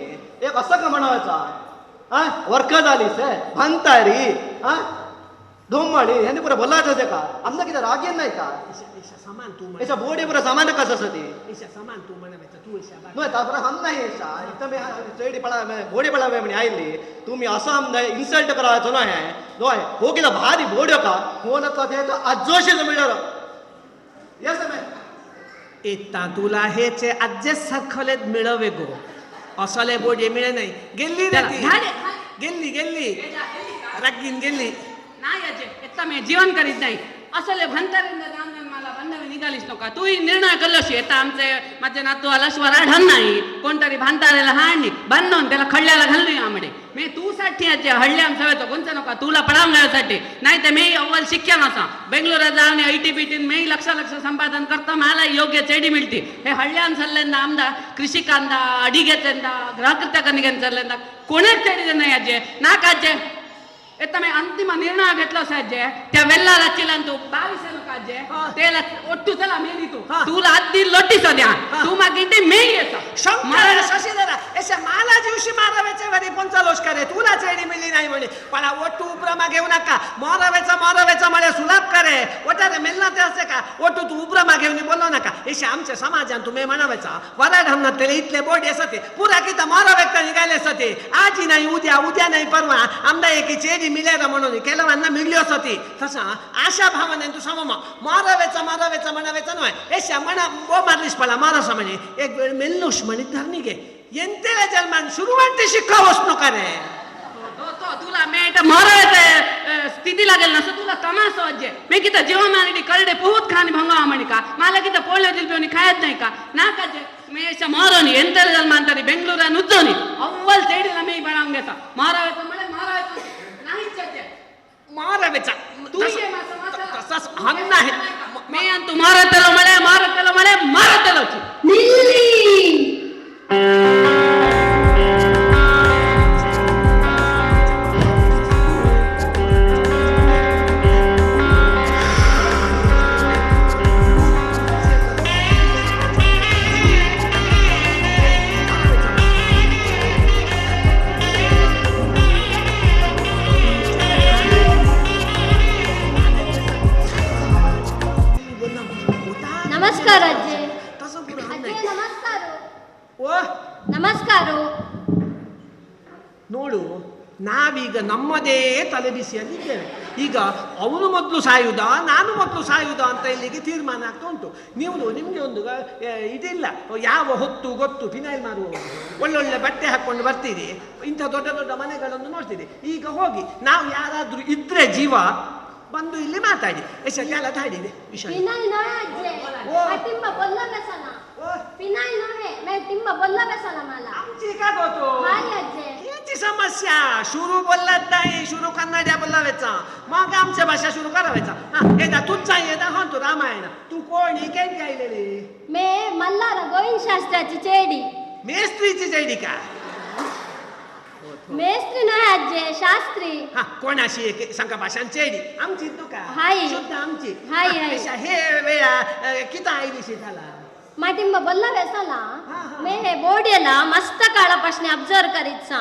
एक असं का म्हणायचा हा वर्क झाली से भांतारी हा धोमाडी ह्यांनी पुरा बोलायचं होते का आमना किती राग येत नाही का ऐशा समान तू याच्या बोडे पुरा सामान कसं असं ते ऐशा समान तू म्हणायचं तू ऐशा नो तापर हम नाही ऐसा इथं मी चेडी पळा बोडे पळावे म्हणे आयले तुम्ही असं आम इन्सल्ट करायचो ना हे नो आहे हो किती भारी बोड का हो ना तर आजोशी मिळणार येस मॅम येता तुला हेचे आजे सारखलेत मिळवे गो असले बोडे मिळे नाही गेल्ली ना ती गेल्ली रागीन गेल्ली नाही अजय इतका मी जीवन करीत नाही असले भंतारींना जाऊन मला बंधवी निघालीच नका तूही निर्णय केलोशी आता आमचे माझे नातू आलाश्वर आढळ नाही कोणतरी भांतारेला हाडणी बांधून त्याला खडल्याला घालली आमडे मी तू साठी अजय हडल्याम सवयतो कोणचं नका तुला पडावून घ्यायसाठी नाही तर मी अव्वल शिक्क्या नसा बेंगलोरात जाऊन IT बीटीन मी लक्ष संपादन करता मला योग्य चेडी मिळते हे हडल्यान सल्ल्यांदा आमदा कृषिकांदा अडिगेचंदा गृहकृत्य कनिगेन सल्ल्यांदा कोणीच चेडी नाही अजय नाक अजय आता मी अंतिम निर्णय घेतला साजे त्या वेल्लाला चिलन तू 22 काजे तेला ಒಟ್ಟು चला मेली तू तुला अद्दी लोटी सद्या तू मागिंटे मे येता शंकर शशीधरा ऐसा मला दिवशी मारावेचे वरी कोणचा लोष करे तुला चेडी मिळली नाही म्हणे पण ओटू उब्रमा घेऊ नका मारावेचा मला सुलाभ करे ओटारे मिळना ते असे का ओटू तू उब्रमा घेऊन बोलू नका ऐसा आमच्या समाजात तुम्ही म्हणावेचा वराड हमना तेले इथले बोर्ड असते पुरा किता मारावेचा निघाले असते आजी नाही उद्या नाही परवा आमदा एकी चेडी मिळेरा म्हणून केलवांना मिळली असती तसा आशा भावने तू सममा मारावेचा म्हणावेचा नाही ऐसा म्हणा बो मारलीस पळा मारासा म्हणे एक वेळ मिळलोस म्हणे धरणी घे ಎಂತೆಲ್ಲ ಜನ್ಮನ್ ಶುರುವಂತೆ ಶಿಕ್ಕಾವಸ್ನು ಕರೆ तुला मेट मरायचे स्थिती लागेल ना तुला तमासो अज्जे मी किती जेवणासाठी करडे पोहत खाणी भंगावा म्हणे का मला किती पोळ्या जिलपी खायत नाही का ना काजे मी अशा मारोनी ಎಂತೆಲ್ಲ जन्म ಅಂತಾರೆ ಬೆಂಗಳೂರ ನುಜ್ಜೋನಿ ಅವ್ವಲ್ ತೇಡಿಲ ಮೇ ಬಣಾಂಗ್ घेता मारायचं म्हणे मारायचं नाहीच अज्जे ಮಾರವೆचा तू ये मासा तसाच हन्न आहे मी आणि तू मारतेलो मारतेलो ನಮಸ್ಕಾರ ಅಜ್ಜಿ तसं पुढं ಅಜ್ಜಿ ನಮಸ್ಕಾರ ಓ ನಮಸ್ಕಾರ ನೋಡು ನಾವೀಗ ನಮ್ಮದೇ ತಲೆಬಿಸಿಯಲ್ಲಿದ್ದೇವೆ ಈಗ ಅವನು ಮೊದಲು ಸಾಯುವುದ ನಾನು ಮೊದಲು ಸಾಯುವುದ ಅಂತ ಇಲ್ಲಿಗೆ ತೀರ್ಮಾನ ಆಗ್ತಾ ಉಂಟು ನಿಮಗೆ ಒಂದು ಇದಿಲ್ಲ ಯಾವ ಹೊತ್ತು ಗೊತ್ತು ಫಿನೈಲ್ ಮಾರುವವರು ಒಳ್ಳೊಳ್ಳೆ ಬಟ್ಟೆ ಹಾಕ್ಕೊಂಡು ಬರ್ತೀರಿ ಇಂಥ ದೊಡ್ಡ ದೊಡ್ಡ ಮನೆಗಳನ್ನು ನೋಡ್ತೀರಿ ಈಗ ಹೋಗಿ ನಾವು ಯಾರಾದರೂ ಇದ್ರೆ ಜೀವ ಬಂದು ಇಲ್ಲಿ ಮಾತಾಡಿ ಎಷ್ಟೆಲ್ಲ ತಾಡಿದೆ ವಿಷಯ पिनाई नव्हे अज्जे मैं टिंब बोलला बेसाना पिनाई नव्हे मैं टिंब बोलला बेसाना मला आमची का होतो हाय अज्जे याची समस्या सुरू बोललात नाही सुरू कन्नड्या बोलावेचा मग आमच्या भाषा सुरू करावायचा एकदा तुझचा येदा हो तू रामायण तू कोणी केली गायलेली मैं मल्हार गोविंद शास्त्राची चेडी मेस्त्रीची जैडी का मेस्त्री नव्हे अज्जे शास्त्री हा कोणाशी संका भाषां चेडी आमची तू का हाय. शुद्ध आमची हाय, हाय. अशा हे वेळा किती आयलीशी झाला मैं टिंब बोलला बेसाना हा. मैं हे बोर्डेला मस्त काळापासून ऑब्झर्व करीत सा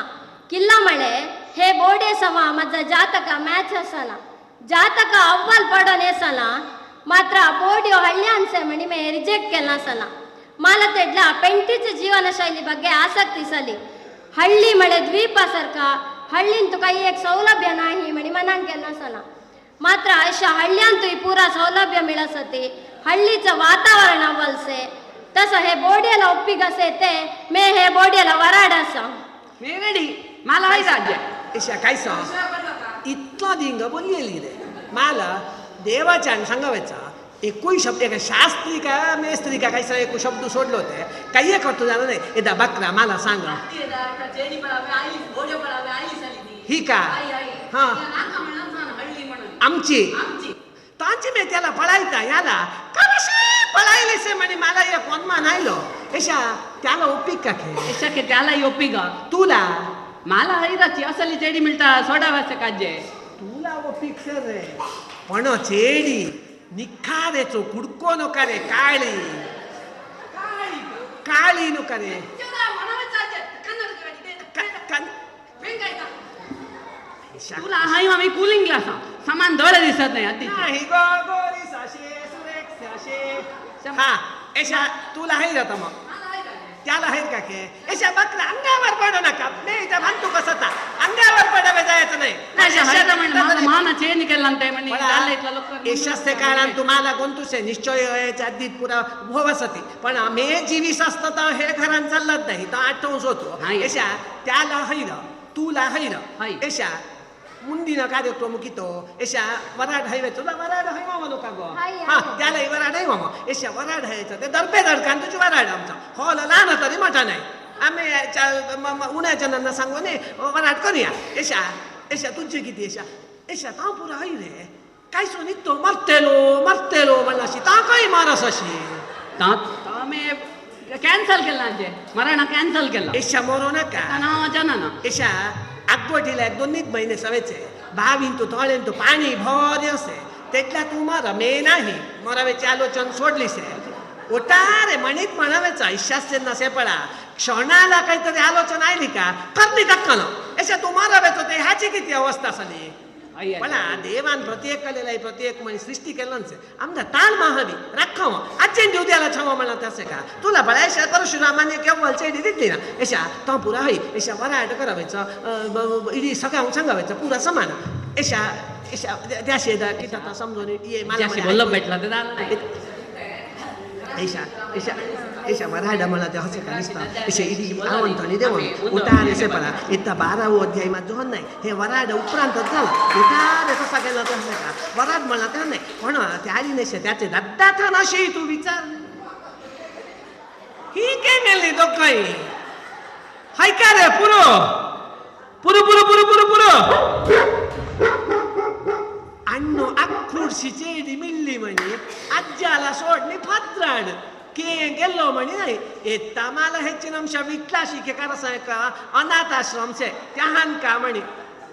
किल्ला म्हणे हे बोर्डे सवा माझा जातक मॅच असला जातक अव्वल पडून येसला मात्र बोर्ड हळ्यांचे म्हणे मी रिजेक्ट केला असला मला तेडला पेंटीचे जीवनशैली ಬಗ್ಗೆ आसक्ती सली हळ्ळी म्हणे द्वीपासारखा हळ्ळीन तुका एक सौलभ्य नाही म्हणे मनान केला असला मात्र अशा हळ्यांतूय पुरा सौलभ्य मिळसते हळ्ळीचं वातावरण अव्वलसे तसं हे बोर्डेला ಒಪ್ಪಿಗೆ ते मे हे बोर्डेला वराड असा मी रेडी मला व्हायचं अज्जे अशा काय सांग इतका दिंग बोललेली रे मला देवाच्या सांगावायचा एकूही शब्द एका शास्त्री का मेस्त्री का काही एक शब्द सोडले होते काही एक करतो झालं नाही एकदा बकरा मला सांगा ही का हा आमची तांची मी त्याला पळायचा याला कशी पळायले म्हणे मला एक वनमान आयलो अशा त्याला ओपिक का खे यशಕ್ಕೆ त्याला योपी ग तुला मला हरिराची असली चेडी मिळता सोडावाचे काजे तुला ओपिक सर रे पण चेडी निखारेचो कुडको नो करे काळी काळी नो करे तुला हाय आम्ही कूलिंग ग्लास समान डोळे दिसत नाही अति नाही गोरी साशे सुरेख साशे हा एशा तुला आहे जाता मग त्याला आहे का के एशा बकरा अंगावर पडू नका नाही त्या म्हणतो कसं ता अंगावर पडावे जायचं नाही माझा मान चेंज केला म्हणते यशस्ते काळात तुम्हाला कोणतुसे निश्चय व्हायच्या आधीत पुरा भोवसती पण आम्ही जीविस असतं तर हे घरान चालत नाही तर आठवूस होतो यशा त्याला हैर तुला हैर यशा ಮುಂದಿನ ಕಾರ್ಯಕ್ರಮ ಮುಗಿತು ಎಶ ವರಾಡ್ ಹೈವೆ ತುला वराड हयवा म्हणू का गो हा त्याला वराड हयवा मग एशा वराड हयचं ते दरपे दडकान तुझी वराड आमचा हॉल लहान तरी मोठा नाही आम्ही उन्हाच्या नंतर सांगू ने वराड करूया एशा एशा तुझी किती एशा एशा ता पुरा हय रे काय सो निघतो मरतेलो म्हणलाशी ता काही मारस अशी मी कॅन्सल केला मराठा कॅन्सल केला एशा मरो नका जन एशा आगोटीला 2 महिने सवेचे भावीन तो थोडेन तो पाणी भर असे तेटला तू मारा मे नाही मरावेची आलोचन सोडलीसे ओटारे म्हणीत म्हणावेचा इशास्ते नसे पडा क्षणाला काहीतरी आलोचना आली का करणी दक्कन अशा तू मारावेचो ते ह्याची किती अवस्था झाली पण देवान प्रत्येक कलेला प्रत्येक म्हणी सृष्टी केलं आमचा ताल महावी राखाव आजचे उद्याला छावा म्हणा तसे का तुला बळायशा परशुरामाने केव्हा चेडी दिली ना एशा तो पुरा हय एशा वराड करावायचं इडी सगळ्यांक सांगावायचं पुरा समान एशा एशा त्या शेजार की आता समजून ये मला बोललो भेटला ते एशा एशा एशा वराड म्हणा ते हसे का दिसता एशा इडी आवंतणी देवण उतारे से पडा इता 12व अध्याय मा जोहन नाही हे वराड उपरांतच झाला उतारे कसा केला तर हसे का वराड म्हणा ते नाही पण त्या आली नेशे त्याचे दत्ता था नशी तू विचार ही के मेली तो काही हाय का रे पुरो अण्णो अख्खुडशी चेडी मिळली म्हणे आज्याला सोडली फत्राड के गेलो म्हणे नाही येता मला ह्याची नमशा विटलाशी के करा का अनाथ आश्रम से त्याहान का म्हणे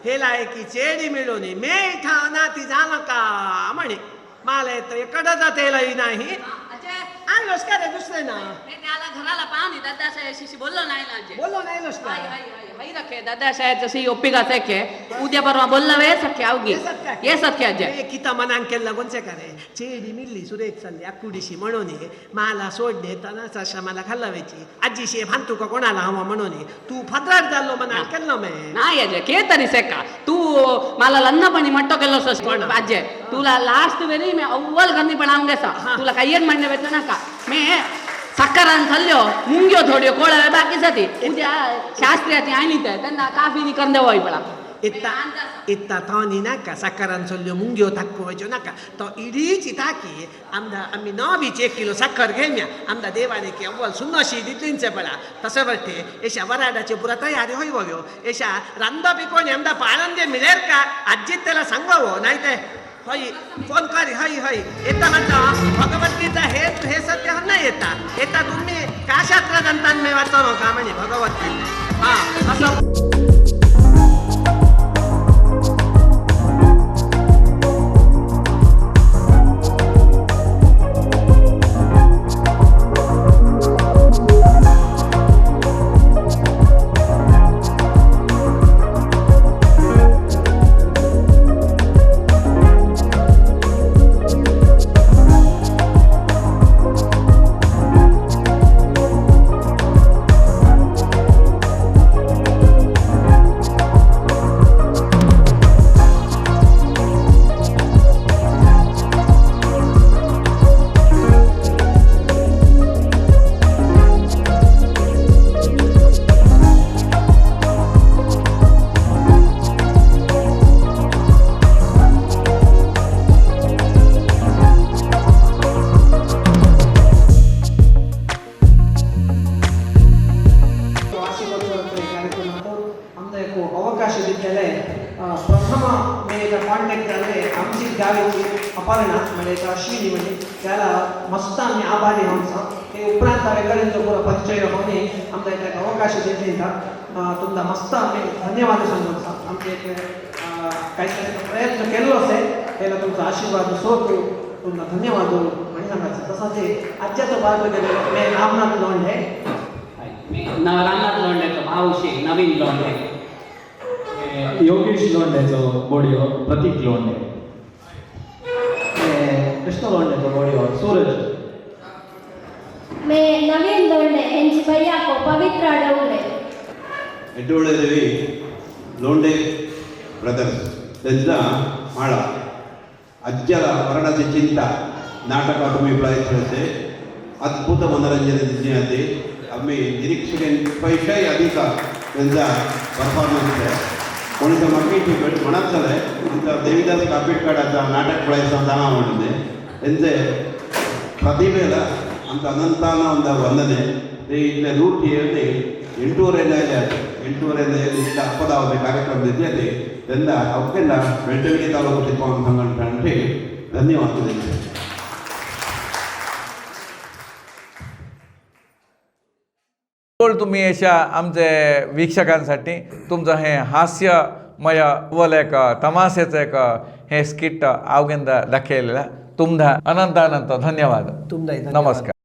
हेला की चेडी मिळवणे मे इथं अनाथी झालं का म्हणे मला येतं कडं जातेलही नाही आणलोस का रे दुसरे ना त्याला घराला पाहणी दादासाहेबाशी बोललो नाही ना बोलो नाही लोस का हई रखे दादासाहेब सी ಒಪ್ಪಿಗೆ ಸಕ್ಕೆ उद्या परवा बोललावे सख्य आवगी ये सख्य अजय किता मनान केला कोणचे का रे चेडी मिल्ली सुरेख चालली अकुडीशी म्हणून मला सोडणे तनाचा श्रमाला घालावायची आजीशी भांतू का कोणाला हवा म्हणून तू फद्राट झालो मनान केलं मे नाही अजय के तरी सेका तू मला लन्नपणी मट्टो केलो सस अजय तुला लास्ट वेळी मी अव्वल गंदी पण आऊंगे सा तुला काही एक म्हणणे भेटलं ना का मी साखरान चाललो मुंग्यो थोड्यो कोळ्या बाकी जाती उद्या शास्त्र्याची आणी त्यांना काफी करून देवाई पडा इत्ता थानी नाका साखरान चल्ल्यो मुंग्यो थाक्कोवायच्यो नाका तो इडीची ताकी आम्ही 1 किलो साखर घेऊया आमदा देवाने की अव्वल सुन्नशी दितलींचे पडा तसं वाटते एशा वराडाची पुरा तयारी होई वयो एशा रांदा पिकोणी आमदा पाळंदे मिळेल का आजीत त्याला सांगावं नाही ते हई फोन करी हई येता म्हणता भगवद्गीता हे सत्य नाही येता तुम्ही का शास्त्र ग्रंथांनी मी वाचतो का म्हणे भगवद्गीता हा असं अपर्णा म्हणजे अश्विनी म्हणजे त्याला मस्त आम्ही आभारी आमचा ते उपरांत कार्यकर्त्यांचा पुरा परिचय होणे आमचा एक अवकाश दिले तुमचा मस्त आम्ही धन्यवाद सांगू आमचे काहीतरी प्रयत्न केलो असेल त्याला तुमचा आशीर्वाद सोडतो तुमचा धन्यवाद आणि सांगायचं तसंच आजच्याचं बाळ गेलेलं मी रामनाथ लोंढे रामनाथ लोंढेचो भाऊशी नवीन लोंढे योगेश लोंढेचो बोडयो प्रतीक लोंढे कृष्ण लोंढेचो बॉडी हो सूरज मे नवीन दोंडे यांची भैया को पवित्र डवरे ಎಡ್ಡೋಳದೇವಿ ಲೋಂಡೆ ಬ್ರದರ್ಸ್ त्यांचा माळा ಅಜ್ಜರ ಮರಣದ ಚಿಂತ ನಾಟಕ तुम्ही प्रयत्नाचे अद्भुत मनोरंजन दिसण्याचे आम्ही निरीक्षकांपेक्षाही अधिक त्यांचा परफॉर्मन्स आहे कोणीचं मागणी म्हणत झालंय आमचा देवीदास कापिटकाडाचा नाटक पळायचा जाणा म्हणते त्यांचे ಪ್ರತಿಭೆला आमचा अनंताना ಒಂದು ವಂದನೆ ಇಲ್ಲೇ ರೂಟಿ ಹೇಳಿ 8:30 ಇಷ್ಟ ಅಪ್ಪದಾವದೆ ಕಾರ್ಯಕ್ರಮ ನಡೆದಿದೆ त्यांना ಅವಕ್ಕೆಲ್ಲ ಬೆಳ್ತಂಗಡಿ ತಾಲೂಕು ತಿಪ್ಪವನ ಸಂಘಟನೆ ಧನ್ಯವಾದ तुम्ही अशा आमचे वीक्षकांसाठी तुमचं हे हास्यमय अव्वल एक तमाशेचं एक हे स्किट अवघेंदा दाखवलेला तुमदा अनंत अनंत धन्यवाद तुमदाही धन्यवाद. नमस्कार